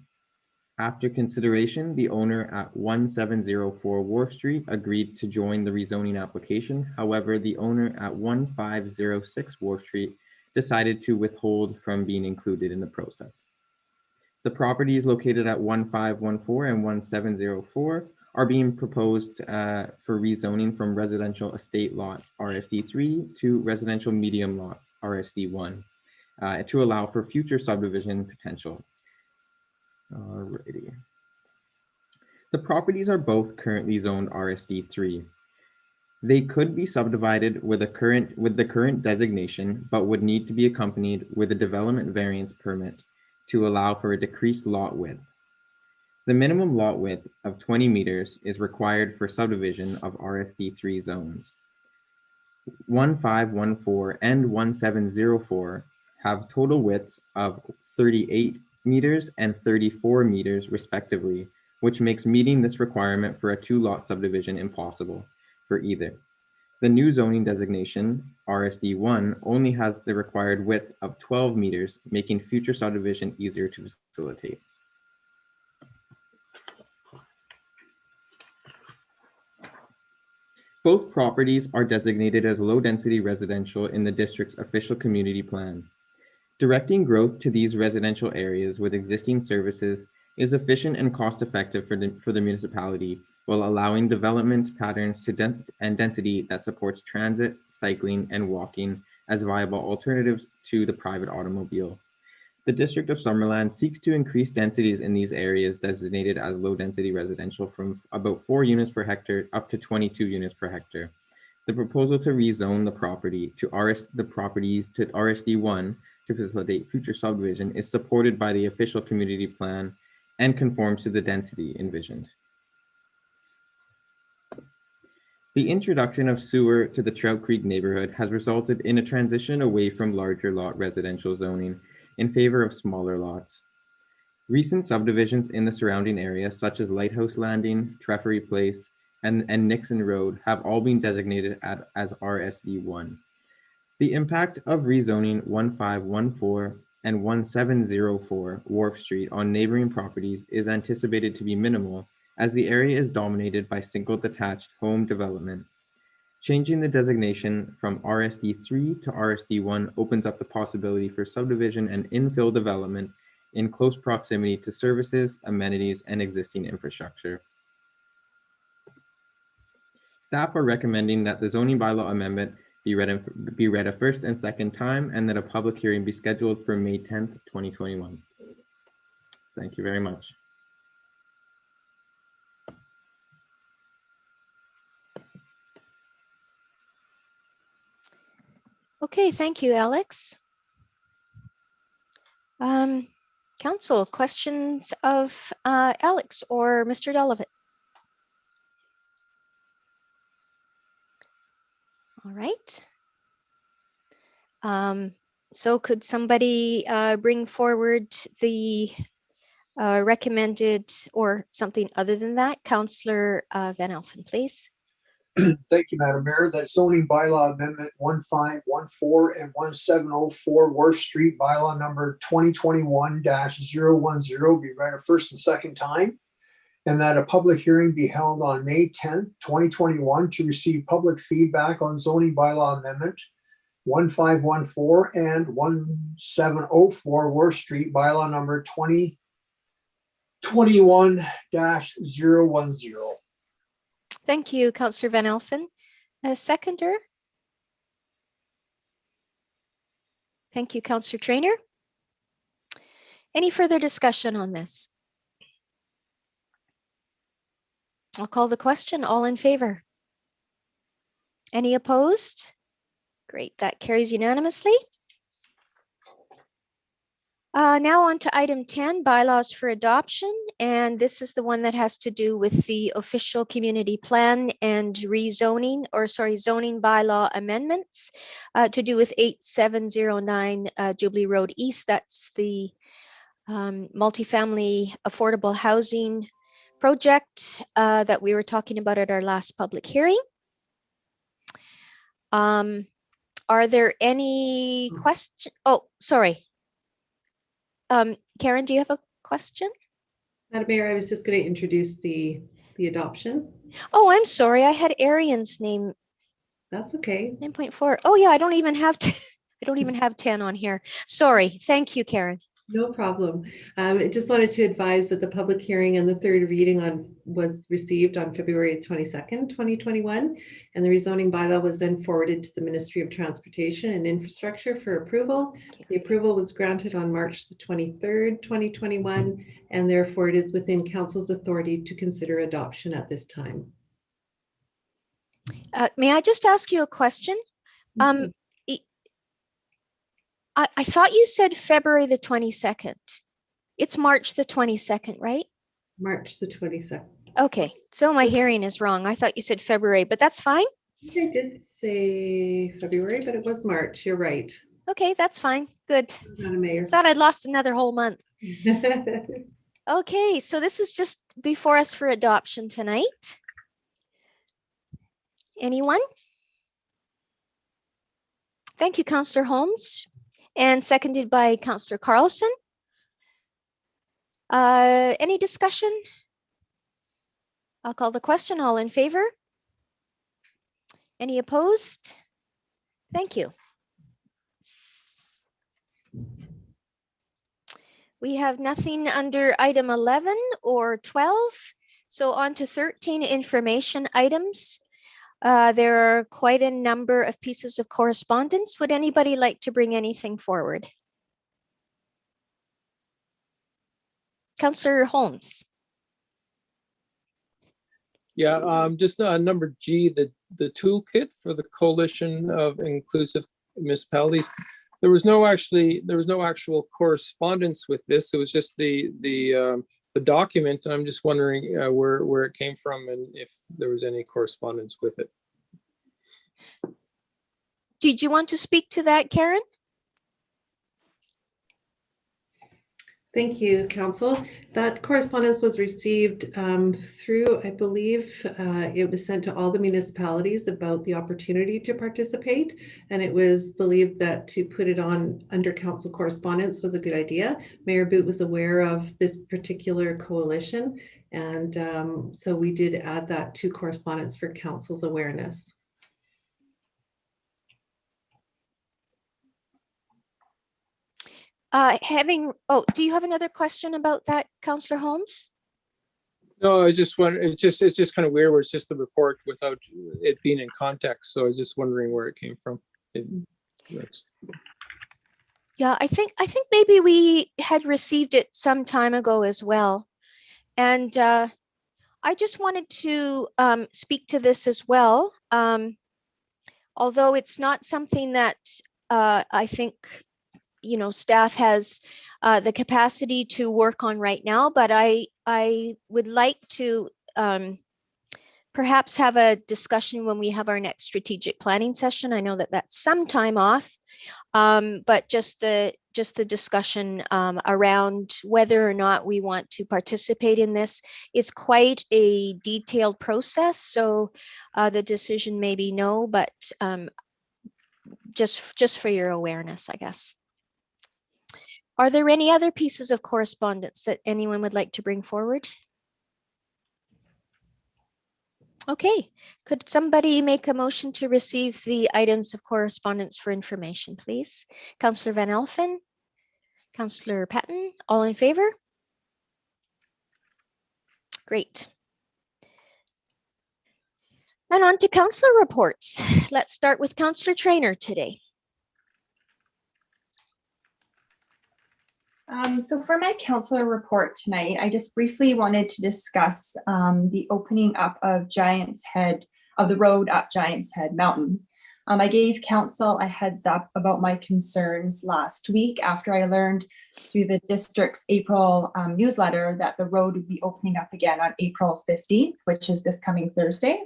After consideration, the owner at 1704 Wharf Street agreed to join the rezoning application. However, the owner at 1506 Wharf Street decided to withhold from being included in the process. The properties located at 1514 and 1704 are being proposed for rezoning from residential estate lot RSD3 to residential medium lot RSD1 to allow for future subdivision potential. Alrighty. The properties are both currently zoned RSD3. They could be subdivided with the current designation, but would need to be accompanied with a development variance permit to allow for a decreased lot width. The minimum lot width of 20 meters is required for subdivision of RSD3 zones. 1514 and 1704 have total widths of 38 meters and 34 meters respectively, which makes meeting this requirement for a 2-lot subdivision impossible for either. The new zoning designation, RSD1, only has the required width of 12 meters, making future subdivision easier to facilitate. Both properties are designated as low-density residential in the district's official community plan. Directing growth to these residential areas with existing services is efficient and cost-effective for the municipality, while allowing development patterns and density that supports transit, cycling, and walking as viable alternatives to the private automobile. The District of Summerland seeks to increase densities in these areas designated as low-density residential from about 4 units per hectare up to 22 units per hectare. The proposal to rezone the properties to RSD1 to facilitate future subdivision is supported by the official community plan and conforms to the density envisioned. The introduction of sewer to the Trout Creek neighborhood has resulted in a transition away from larger lot residential zoning in favor of smaller lots. Recent subdivisions in the surrounding area, such as Lighthouse Landing, Treffery Place, and Nixon Road, have all been designated as RSD1. The impact of rezoning 1514 and 1704 Wharf Street on neighboring properties is anticipated to be minimal, as the area is dominated by single detached home development. Changing the designation from RSD3 to RSD1 opens up the possibility for subdivision and infill development in close proximity to services, amenities, and existing infrastructure. Staff are recommending that the zoning bylaw amendment be read a first and second time, and that a public hearing be scheduled for May 10th, 2021. Thank you very much. Okay, thank you, Alex. Council, questions of Alex or Mr. Delavat? All right. So could somebody bring forward the recommended or something other than that? Councillor Van Elfen, please. Thank you, Madam Mayor. That zoning bylaw amendment 1514 and 1704 Wharf Street bylaw number 2021-010 be read a first and second time, and that a public hearing be held on May 10th, 2021 to receive public feedback on zoning bylaw amendment 1514 and 1704 Wharf Street bylaw number 2021-010. Thank you, Councillor Van Elfen. A seconder? Thank you, Councillor Trainer. Any further discussion on this? I'll call the question. All in favor? Any opposed? Great, that carries unanimously. Now on to item 10, bylaws for adoption. And this is the one that has to do with the official community plan and zoning bylaw amendments to do with 8709 Jubilee Road East. That's the multifamily affordable housing project that we were talking about at our last public hearing. Are there any questions? Oh, sorry. Karen, do you have a question? Madam Mayor, I was just going to introduce the adoption. Oh, I'm sorry. I had Arian's name. That's okay. 9.4. Oh yeah, I don't even have I don't even have 10 on here. Sorry. Thank you, Karen. No problem. I just wanted to advise that the public hearing and the third reading was received on February 22nd, 2021, and the rezoning bylaw was then forwarded to the Ministry of Transportation and Infrastructure for approval. The approval was granted on March the 23rd, 2021, and therefore it is within Council's authority to consider adoption at this time. May I just ask you a question? Mhm. I thought you said February the 22nd. It's March the 22nd, right? March the 22nd. Okay, so my hearing is wrong. I thought you said February, but that's fine. I did say February, but it was March. You're right. Okay, that's fine. Good. Madam Mayor. Thought I'd lost another whole month. Okay, so this is just before us for adoption tonight. Anyone? Thank you, Councillor Holmes, and seconded by Councillor Carlson. Any discussion? I'll call the question. All in favor? Any opposed? Thank you. We have nothing under item 11 or 12. So on to 13 information items. There are quite a number of pieces of correspondence. Would anybody like to bring anything forward? Councillor Holmes. Yeah, just number G, the toolkit for the Coalition of Inclusive Municipalities. There was no actual correspondence with this. It was just the document. I'm just wondering where it came from and if there was any correspondence with it. Did you want to speak to that, Karen? Thank you, Council. That correspondence was received through, I believe, it was sent to all the municipalities about the opportunity to participate, and it was believed that to put it on under council correspondence was a good idea. Mayor Boot was aware of this particular coalition, and so we did add that to correspondence for council's awareness. Do you have another question about that, Councillor Holmes? No, I just wonder, it's just kind of weird where it's just the report without it being in context. So I was just wondering where it came from. Yeah, I think maybe we had received it some time ago as well. And I just wanted to speak to this as well. although it's not something that I think, staff has the capacity to work on right now, but I would like to perhaps have a discussion when we have our next strategic planning session. I know that that's some time off, but just the discussion around whether or not we want to participate in this is quite a detailed process. So the decision may be no, but just for your awareness, I guess. Are there any other pieces of correspondence that anyone would like to bring forward? Okay, could somebody make a motion to receive the items of correspondence for information, please? Councillor Van Elfen, Councillor Patton, all in favor? Great. And on to councillor reports. Let's start with Councillor Trainer today. So for my councillor report tonight, I just briefly wanted to discuss the opening up of the road up Giants Head Mountain. I gave council a heads up about my concerns last week after I learned through the district's April newsletter that the road would be opening up again on April 15th, which is this coming Thursday.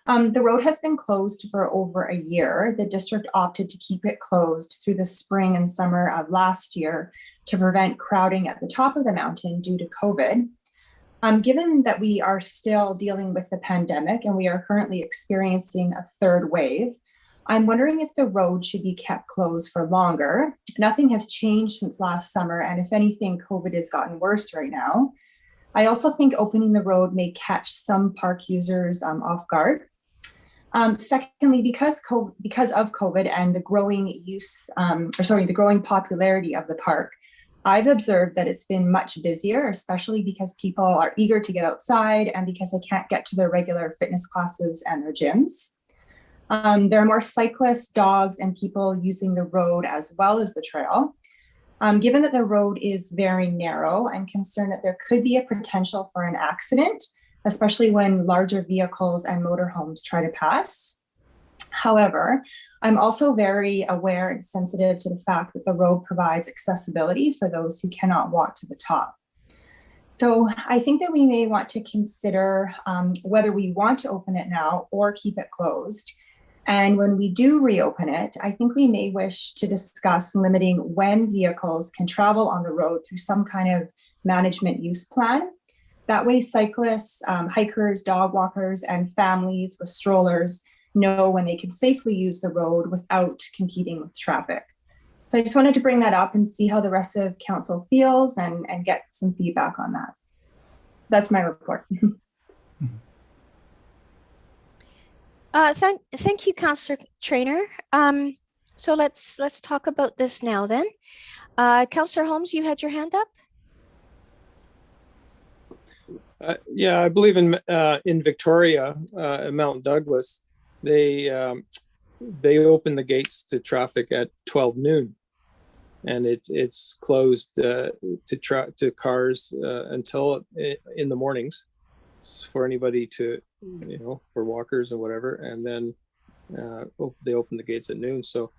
The road has been closed for over a year. The district opted to keep it closed through the spring and summer of last year to prevent crowding at the top of the mountain due to COVID. Given that we are still dealing with the pandemic and we are currently experiencing a third wave, I'm wondering if the road should be kept closed for longer. Nothing has changed since last summer, and if anything, COVID has gotten worse right now. I also think opening the road may catch some park users off guard. Secondly, because of COVID and the growing the growing popularity of the park, I've observed that it's been much busier, especially because people are eager to get outside and because they can't get to their regular fitness classes and their gyms. There are more cyclists, dogs, and people using the road as well as the trail. Given that the road is very narrow, I'm concerned that there could be a potential for an accident, especially when larger vehicles and motorhomes try to pass. However, I'm also very aware and sensitive to the fact that the road provides accessibility for those who cannot walk to the top. So I think that we may want to consider whether we want to open it now or keep it closed. And when we do reopen it, I think we may wish to discuss limiting when vehicles can travel on the road through some kind of management use plan. That way, cyclists, hikers, dog walkers, and families with strollers know when they can safely use the road without competing with traffic. So I just wanted to bring that up and see how the rest of council feels and get some feedback on that. That's my report. Thank you, Councillor Trainer. So let's talk about this now then. Councillor Holmes, you had your hand up. Yeah, I believe in Victoria, Mount Douglas, they open the gates to traffic at 12 noon, and it's closed to cars until in the mornings for anybody to, for walkers or whatever, and then they open the gates at noon. So,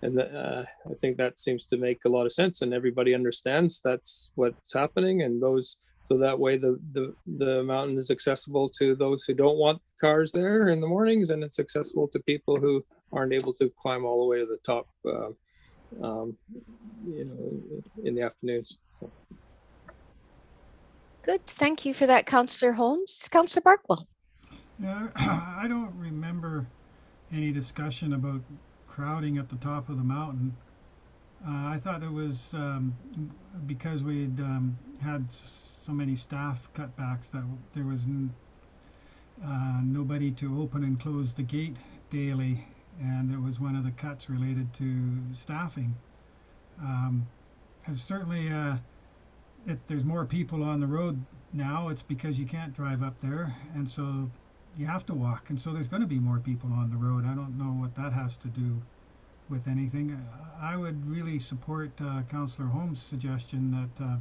and I think that seems to make a lot of sense, and everybody understands that's what's happening, and so that way the mountain is accessible to those who don't want cars there in the mornings, and it's accessible to people who aren't able to climb all the way to the top, in the afternoons. So. Good, thank you for that, Councillor Holmes. Councillor Barkwell. Yeah, I don't remember any discussion about crowding at the top of the mountain. I thought it was because we'd had so many staff cutbacks that there was nobody to open and close the gate daily, and it was one of the cuts related to staffing. And certainly, if there's more people on the road now, it's because you can't drive up there, and so you have to walk, and so there's going to be more people on the road. I don't know what that has to do with anything. I would really support Councillor Holmes' suggestion that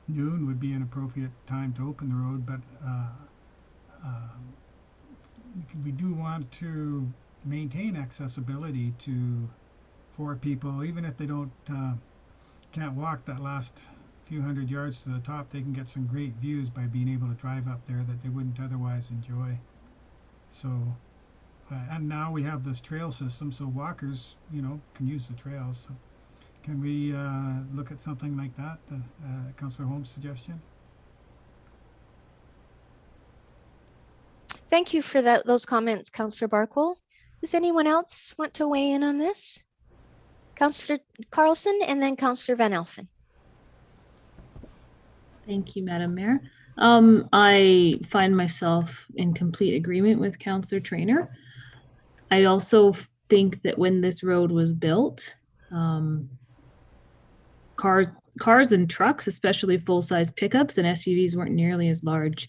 noon would be an appropriate time to open the road, but we do want to maintain accessibility for people, even if they can't walk that last few hundred yards to the top. They can get some great views by being able to drive up there that they wouldn't otherwise enjoy. So, and now we have this trail system, so walkers, can use the trails. So can we look at something like that? Councillor Holmes' suggestion. Thank you for those comments, Councillor Barkwell. Does anyone else want to weigh in on this? Councillor Carlson and then Councillor Van Elfen. Thank you, Madam Mayor. I find myself in complete agreement with Councillor Trainer. I also think that when this road was built, cars and trucks, especially full-size pickups and SUVs, weren't nearly as large.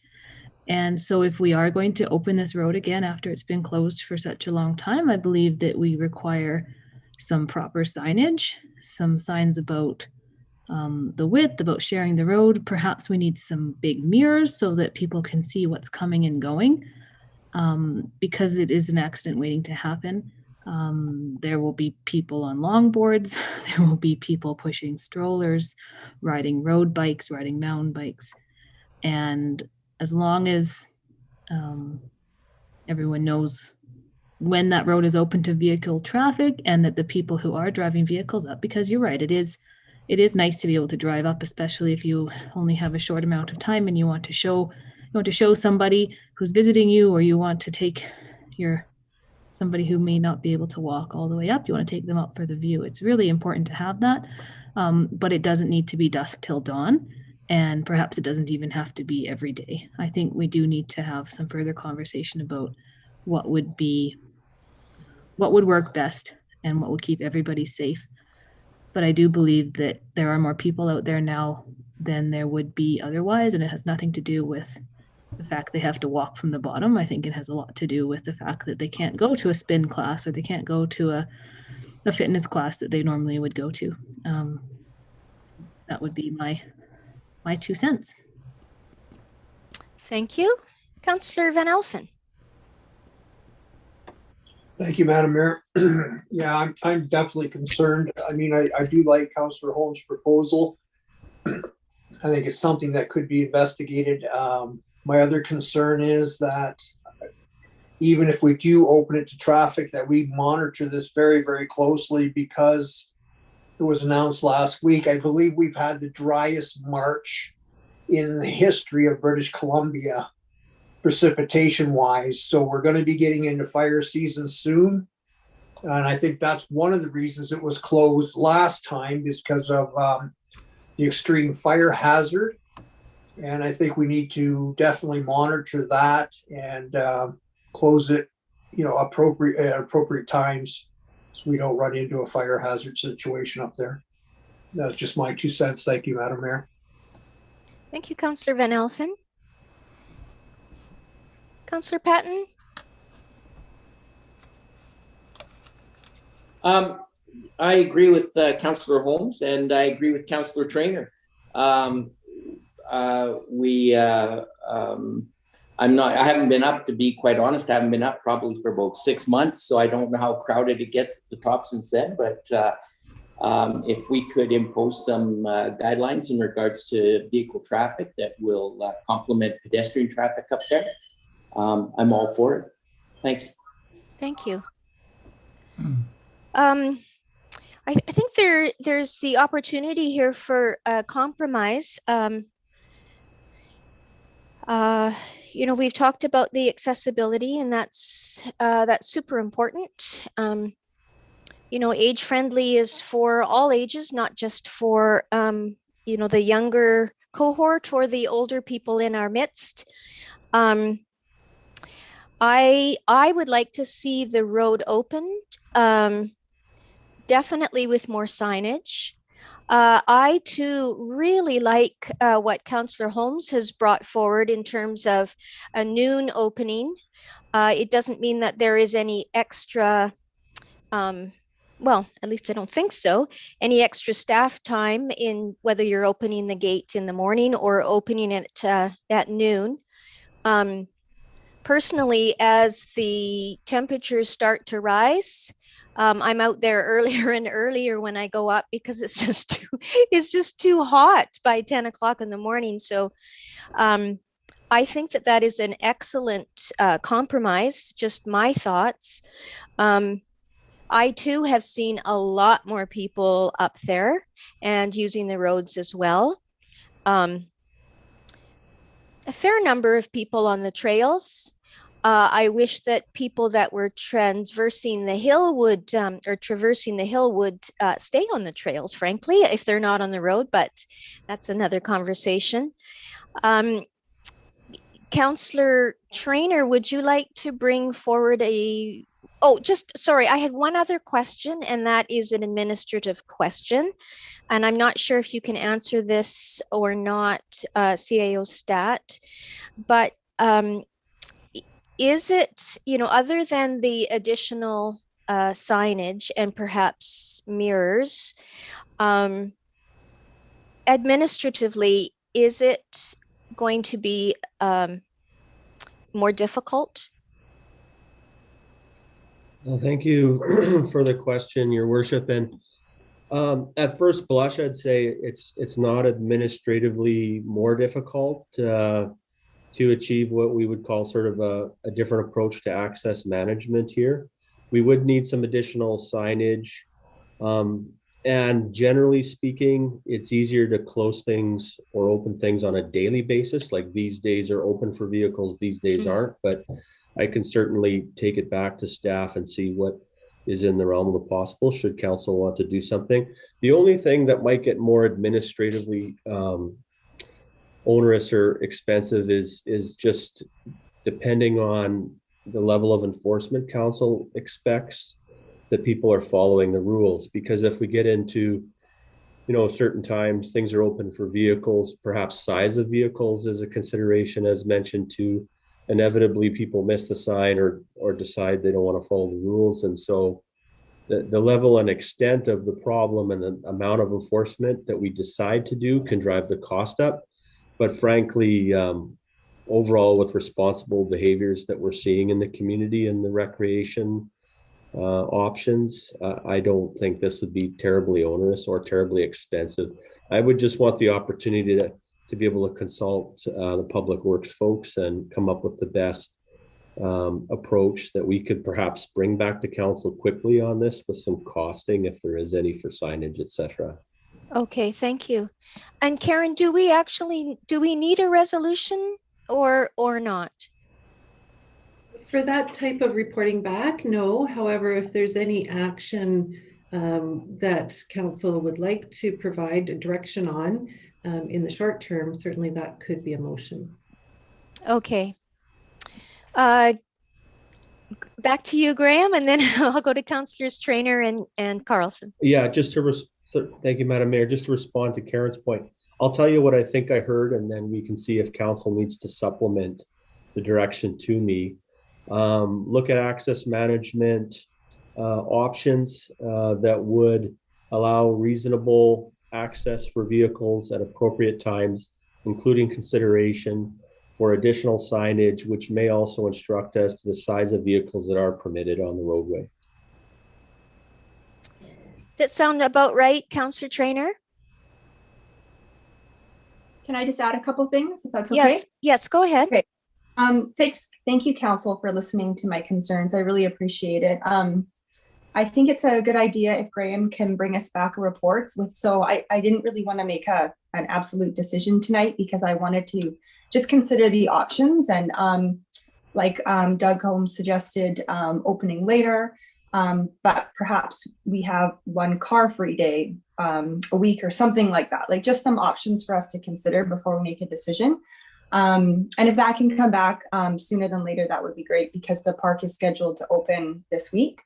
And so if we are going to open this road again after it's been closed for such a long time, I believe that we require some proper signage, some signs about the width, about sharing the road. Perhaps we need some big mirrors so that people can see what's coming and going, because it is an accident waiting to happen. There will be people on longboards, there will be people pushing strollers, riding road bikes, riding mountain bikes. And as long as everyone knows when that road is open to vehicle traffic and that the people who are driving vehicles up, because you're right, it is nice to be able to drive up, especially if you only have a short amount of time and you want to show somebody who's visiting you, or you want to take somebody who may not be able to walk all the way up, you want to take them up for the view. It's really important to have that, but it doesn't need to be dusk till dawn, and perhaps it doesn't even have to be every day. I think we do need to have some further conversation about what would work best and what would keep everybody safe. But I do believe that there are more people out there now than there would be otherwise, and it has nothing to do with the fact they have to walk from the bottom. I think it has a lot to do with the fact that they can't go to a spin class, or they can't go to a fitness class that they normally would go to. That would be my 2 cents. Thank you. Councillor Van Elfen. Thank you, Madam Mayor. Yeah, I'm definitely concerned. I mean, I do like Councillor Holmes' proposal. I think it's something that could be investigated. My other concern is that even if we do open it to traffic, that we monitor this very, very closely, because it was announced last week. I believe we've had the driest March in the history of British Columbia, precipitation wise. So we're going to be getting into fire season soon. And I think that's one of the reasons it was closed last time, is because of the extreme fire hazard. And I think we need to definitely monitor that and close it, at appropriate times, so we don't run into a fire hazard situation up there. That's just my 2 cents. Thank you, Madam Mayor. Thank you, Councillor Van Elfen. Councillor Patton. I agree with Councillor Holmes, and I agree with Councillor Trainer. I haven't been up, to be quite honest. I haven't been up probably for about 6 months, so I don't know how crowded it gets at the top since then. But if we could impose some guidelines in regards to vehicle traffic that will complement pedestrian traffic up there, I'm all for it. Thanks. Thank you. I think there's the opportunity here for a compromise. We've talked about the accessibility, and that's super important. Age friendly is for all ages, not just for the younger cohort or the older people in our midst. I would like to see the road opened, definitely with more signage. I too really like what Councillor Holmes has brought forward in terms of a noon opening. It doesn't mean that there is any extra, well, at least I don't think so, any extra staff time in whether you're opening the gate in the morning or opening it at noon. personally, as the temperatures start to rise, I'm out there earlier and earlier when I go up because it's just too hot by 10 o'clock in the morning. So I think that is an excellent compromise. Just my thoughts. I too have seen a lot more people up there and using the roads as well. A fair number of people on the trails. I wish that people that were traversing the hill would stay on the trails, frankly, if they're not on the road, but that's another conversation. Councillor Trainer, would you like to bring forward sorry, I had one other question, and that is an administrative question. And I'm not sure if you can answer this or not, CAO Stat, but is it, other than the additional signage and perhaps mirrors, administratively, is it going to be more difficult? Well, thank you for the question, Your Worship. And at first blush, I'd say it's not administratively more difficult to achieve what we would call sort of a different approach to access management here. We would need some additional signage. And generally speaking, it's easier to close things or open things on a daily basis. Like these days are open for vehicles, these days aren't, but I can certainly take it back to staff and see what is in the realm of the possible should council want to do something. The only thing that might get more administratively onerous or expensive is just depending on the level of enforcement council expects that people are following the rules. Because if we get into, certain times things are open for vehicles, perhaps size of vehicles is a consideration as mentioned too. Inevitably people miss the sign or decide they don't want to follow the rules. And so the level and extent of the problem and the amount of enforcement that we decide to do can drive the cost up. But frankly, overall, with responsible behaviors that we're seeing in the community and the recreation options, I don't think this would be terribly onerous or terribly expensive. I would just want the opportunity to be able to consult the public works folks and come up with the best approach that we could perhaps bring back to council quickly on this with some costing if there is any for signage, etc. Okay, thank you. And Karen, do we need a resolution or not? For that type of reporting back, no. However, if there's any action that council would like to provide a direction on in the short term, certainly that could be a motion. Okay. Back to you, Graham, and then I'll go to Councillors Trainer and Carlson. Yeah, thank you, Madam Mayor. Just to respond to Karen's point, I'll tell you what I think I heard, and then we can see if council needs to supplement the direction to me. Look at access management options that would allow reasonable access for vehicles at appropriate times, including consideration for additional signage, which may also instruct us to the size of vehicles that are permitted on the roadway. Does that sound about right, Councillor Trainer? Can I just add a couple things, if that's okay? Yes, go ahead. Okay. Thank you, council, for listening to my concerns. I really appreciate it. I think it's a good idea if Graham can bring us back a report so I didn't really want to make an absolute decision tonight because I wanted to just consider the options and like Doug Holmes suggested, opening later, but perhaps we have one car-free day a week or something like that, like just some options for us to consider before we make a decision. And if that can come back sooner than later, that would be great because the park is scheduled to open this week.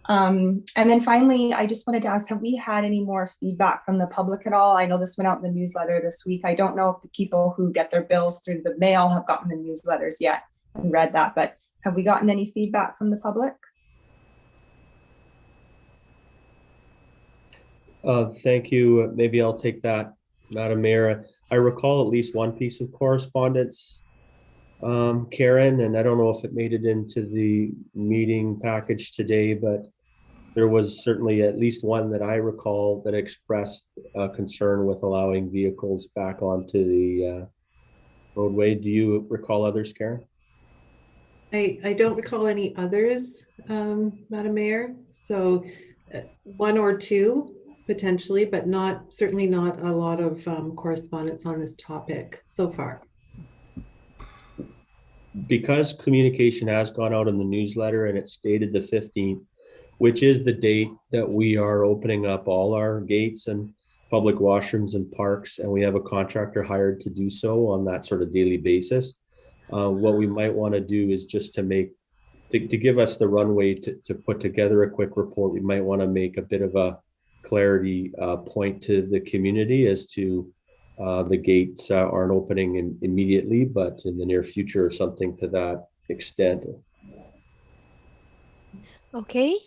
And then finally, I just wanted to ask, have we had any more feedback from the public at all? I know this went out in the newsletter this week. I don't know if the people who get their bills through the mail have gotten the newsletters yet and read that, but have we gotten any feedback from the public? Thank you. Maybe I'll take that, Madam Mayor. I recall at least one piece of correspondence Karen, and I don't know if it made it into the meeting package today, but there was certainly at least one that I recall that expressed concern with allowing vehicles back onto the roadway. Do you recall others, Karen? I don't recall any others, Madam Mayor. So one or two potentially, but certainly not a lot of correspondence on this topic so far. Because communication has gone out in the newsletter and it's stated the 15th, which is the date that we are opening up all our gates and public washrooms and parks, and we have a contractor hired to do so on that sort of daily basis. What we might want to do is just to give us the runway to put together a quick report. We might want to make a bit of a clarity point to the community as to the gates aren't opening immediately, but in the near future or something to that extent. Okay.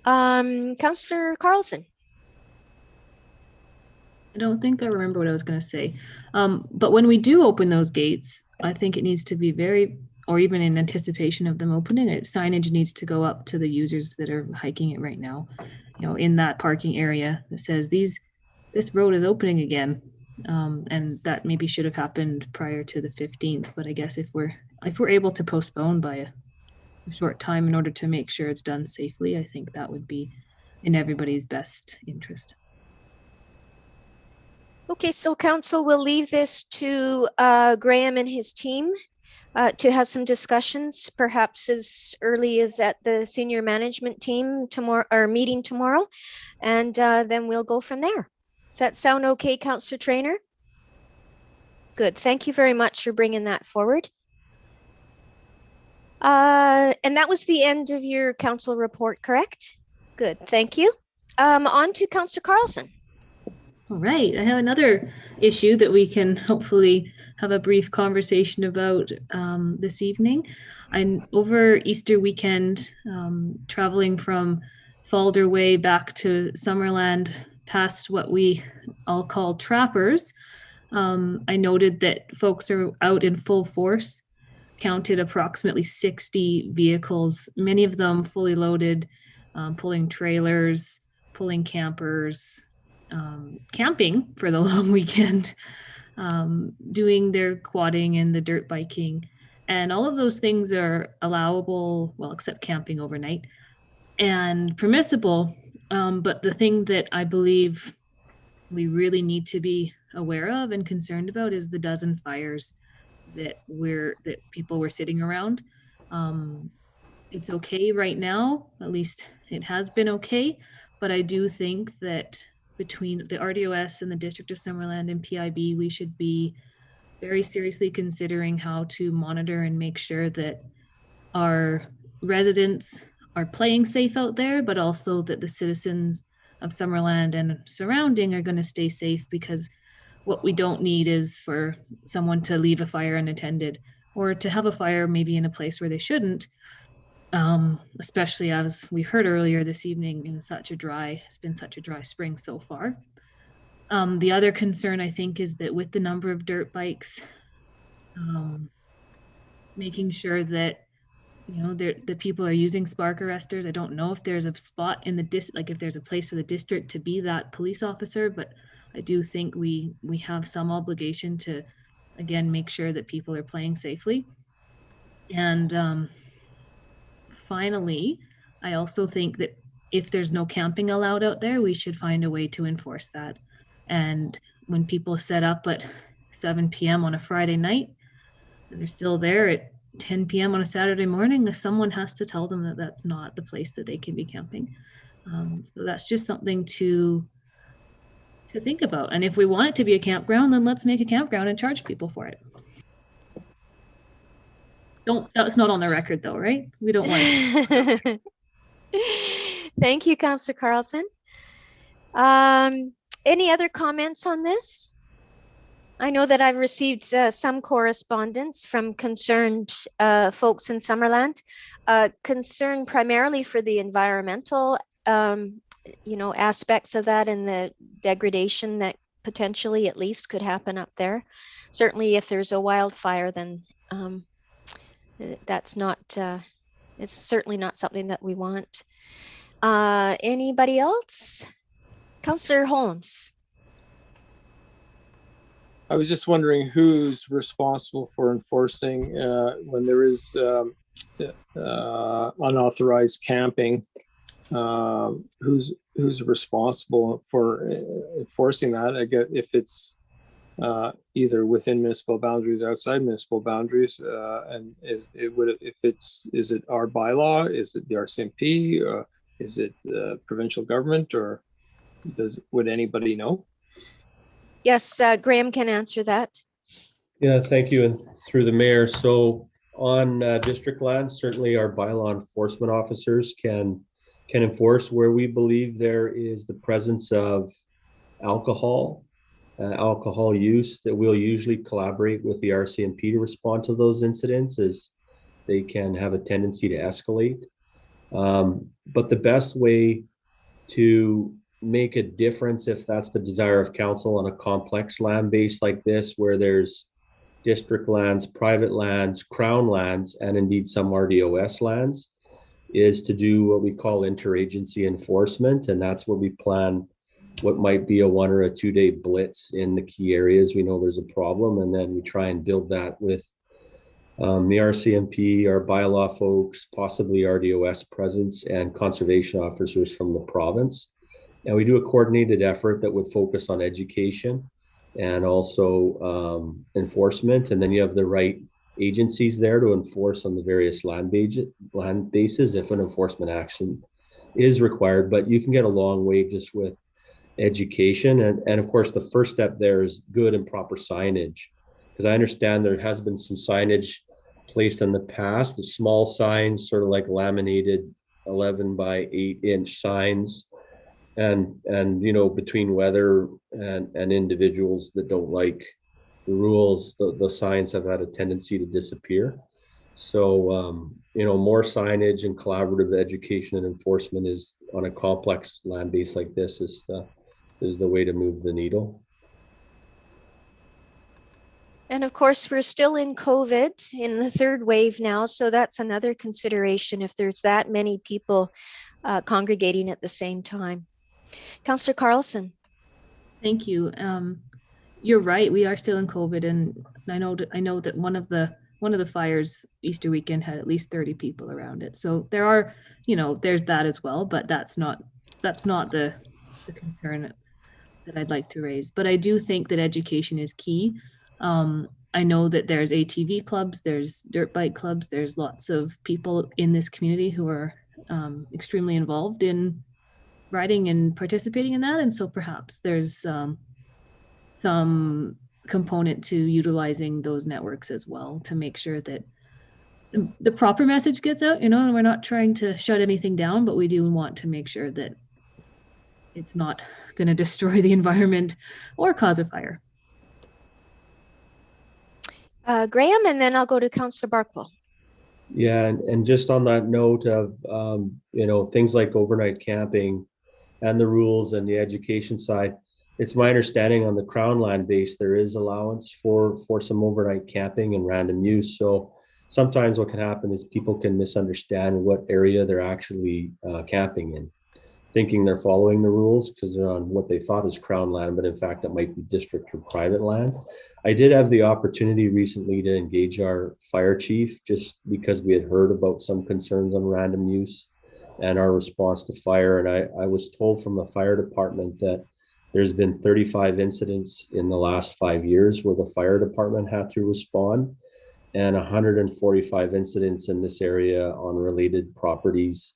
Councillor Carlson. I don't think I remember what I was going to say. But when we do open those gates, I think it needs to be or even in anticipation of them opening it, signage needs to go up to the users that are hiking it right now, in that parking area that says this road is opening again. And that maybe should have happened prior to the 15th. But I guess if we're able to postpone by a short time in order to make sure it's done safely, I think that would be in everybody's best interest. Okay, so council will leave this to Graham and his team to have some discussions, perhaps as early as at the senior management team meeting tomorrow, and then we'll go from there. Does that sound okay, Councillor Traynor? Good. Thank you very much for bringing that forward. And that was the end of your council report, correct? Good. Thank you. On to Councillor Carlson. All right. I have another issue that we can hopefully have a brief conversation about this evening. I'm over Easter weekend, traveling from Falder Way back to Summerland, past what we all call trappers. I noted that folks are out in full force, counted approximately 60 vehicles, many of them fully loaded, pulling trailers, pulling campers, camping for the long weekend, doing their quadding and the dirt biking. And all of those things are allowable, well, except camping overnight, and permissible. But the thing that I believe we really need to be aware of and concerned about is the dozen fires that people were sitting around. It's okay right now, at least it has been okay, but I do think that between the RDOS and the District of Summerland and PIB, we should be very seriously considering how to monitor and make sure that our residents are playing safe out there, but also that the citizens of Summerland and surrounding are going to stay safe, because what we don't need is for someone to leave a fire unattended or to have a fire maybe in a place where they shouldn't, especially as we heard earlier this evening, it's been such a dry spring so far. The other concern, I think, is that with the number of dirt bikes, making sure that the people are using spark arresters. I don't know if there's a spot in the if there's a place for the district to be that police officer, but I do think we have some obligation to, again, make sure that people are playing safely. And finally, I also think that if there's no camping allowed out there, we should find a way to enforce that. And when people set up at 7 p.m. on a Friday night, and they're still there at 10 p.m. on a Saturday morning, someone has to tell them that that's not the place that they can be camping. So that's just something to think about. And if we want it to be a campground, then let's make a campground and charge people for it. That's not on the record though, right? We don't want it. Thank you, Councillor Carlson. Any other comments on this? I know that I've received some correspondence from concerned folks in Summerland, concern primarily for the environmental aspects of that and the degradation that potentially at least could happen up there. Certainly if there's a wildfire, then That's not, it's certainly not something that we want. Anybody else? Councillor Holmes. I was just wondering who's responsible for enforcing when there is unauthorized camping. Who's responsible for enforcing that? I guess if it's either within municipal boundaries, outside municipal boundaries, and is it our bylaw? Is it the RCMP? Is it the provincial government, or would anybody know? Yes, Graham can answer that. Yeah, thank you. And through the mayor. So on district lands, certainly our bylaw enforcement officers can enforce where we believe there is the presence of alcohol use, that we'll usually collaborate with the RCMP to respond to those incidents, as they can have a tendency to escalate. But the best way to make a difference, if that's the desire of council on a complex land base like this, where there's district lands, private lands, crown lands, and indeed some RDOS lands, is to do what we call interagency enforcement. And that's where we plan what might be a 1 or a 2 day blitz in the key areas we know there's a problem. And then we try and build that with the RCMP, our bylaw folks, possibly RDOS presence, and conservation officers from the province. And we do a coordinated effort that would focus on education and also enforcement. And then you have the right agencies there to enforce on the various land bases if an enforcement action is required. But you can get a long way just with education. And of course, the first step there is good and proper signage. Because I understand there has been some signage placed in the past, the small signs, sort of like laminated 11 by 8 inch signs. And you know, between weather and individuals that don't like the rules, the signs have had a tendency to disappear. So you know, more signage and collaborative education and enforcement is, on a complex land base like this, is the way to move the needle. And of course, we're still in COVID, in the third wave now, so that's another consideration if there's that many people congregating at the same time. Councillor Carlson. Thank you. You're right. We are still in COVID, and I know that one of the fires Easter weekend had at least 30 people around it. So there are, there's that as well, but that's not the concern that I'd like to raise. But I do think that education is key. I know that there's ATV clubs, there's dirt bike clubs, there's lots of people in this community who are extremely involved in riding and participating in that. And so perhaps there's some component to utilizing those networks as well to make sure that the proper message gets out, and we're not trying to shut anything down, but we do want to make sure that it's not going to destroy the environment or cause a fire. Graham, and then I'll go to Councillor Barkwell. Yeah, and just on that note of things like overnight camping and the rules and the education side, it's my understanding on the Crown land base there is allowance for some overnight camping and random use. So sometimes what can happen is people can misunderstand what area they're actually camping in, thinking they're following the rules because they're on what they thought is Crown land, but in fact it might be district or private land. I did have the opportunity recently to engage our fire chief just because we had heard about some concerns on random use and our response to fire. And I was told from the fire department that there's been 35 incidents in the last 5 years where the fire department had to respond, and 145 incidents in this area on related properties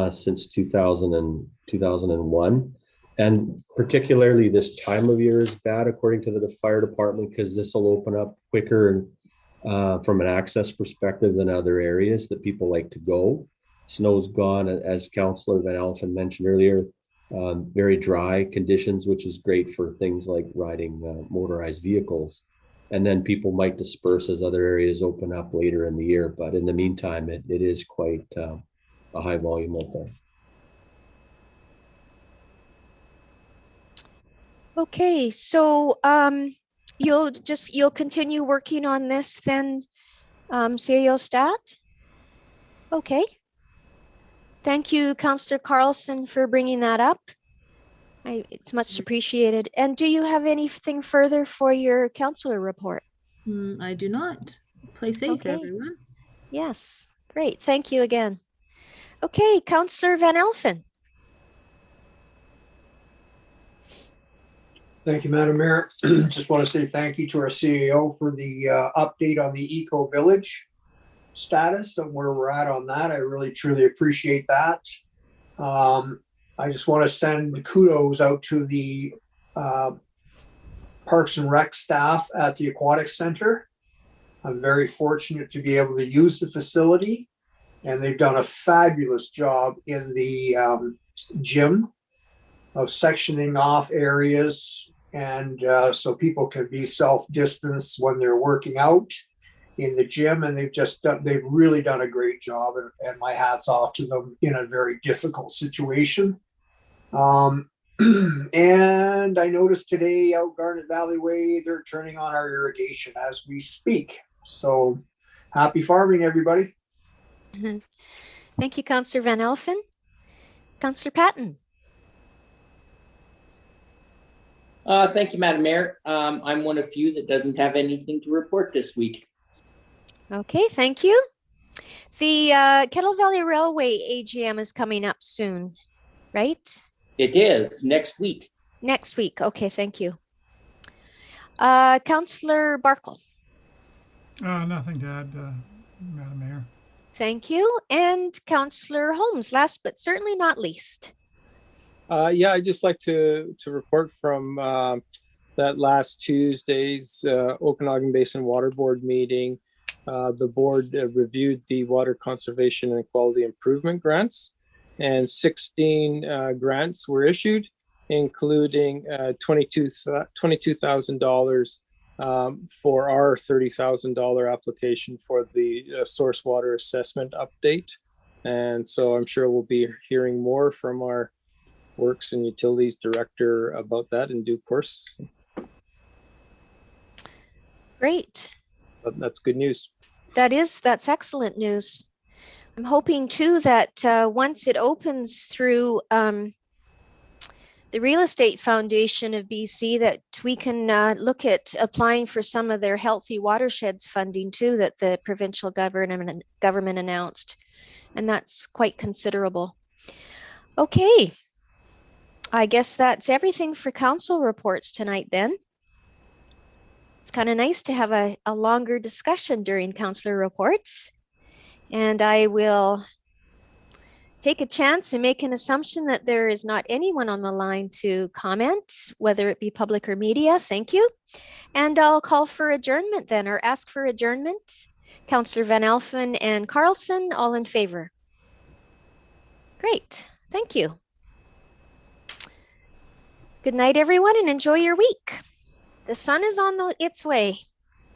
since 2001. And particularly this time of year is bad, according to the fire department, because this will open up quicker from an access perspective than other areas that people like to go. Snow's gone, as Councillor Van Alphen mentioned earlier, very dry conditions, which is great for things like riding motorized vehicles. And then people might disperse as other areas open up later in the year. But in the meantime, it is quite a high volume out there. Okay, so you'll continue working on this then, CEO Stat? Okay. Thank you, Councillor Carlson, for bringing that up. It's much appreciated. And do you have anything further for your councillor report? I do not. Play safe, Okay. everyone. Yes, great. Thank you again. Okay, Councillor Van Elfen. Thank you, Madam Mayor. Just want to say thank you to our CEO for the update on the Eco Village status and where we're at on that. I really, truly appreciate that. I just want to send kudos out to the Parks and Rec staff at the Aquatic Center. I'm very fortunate to be able to use the facility, and they've done a fabulous job in the gym of sectioning off areas, and so people can be self-distanced when they're working out in the gym. And they've really done a great job, and my hat's off to them in a very difficult situation. And I noticed today out Garnet Valley Way, they're turning on our irrigation as we speak. So happy farming, everybody. Thank you, Councillor Van Elfen. Councillor Patton. Thank you, Madam Mayor. I'm one of few that doesn't have anything to report this week. Okay, thank you. The Kettle Valley Railway AGM is coming up soon, right? It is next week. Next week. Okay, thank you. Councillor Barkle. Nothing to add, Madam Mayor. Thank you. And Councillor Holmes, last but certainly not least. Yeah, I'd just like to report from that last Tuesday's Okanagan Basin Water Board meeting. The board reviewed the water conservation and quality improvement grants, and 16 grants were issued, including $22,000 for our $30,000 application for the source water assessment update. And so I'm sure we'll be hearing more from our Works and Utilities Director about that in due course. Great. But that's good news. That's excellent news. I'm hoping too that once it opens through the Real Estate Foundation of BC, that we can look at applying for some of their Healthy Watersheds funding too, that the provincial government announced, and that's quite considerable. Okay, I guess that's everything for council reports tonight then. It's kind of nice to have a longer discussion during councillor reports. And I will take a chance and make an assumption that there is not anyone on the line to comment, whether it be public or media. Thank you. And I'll call for adjournment then, or ask for adjournment. Councillor Van Elfen and Carlson, all in favor. Great. Thank you. Good night, everyone, and enjoy your week. The sun is on its way.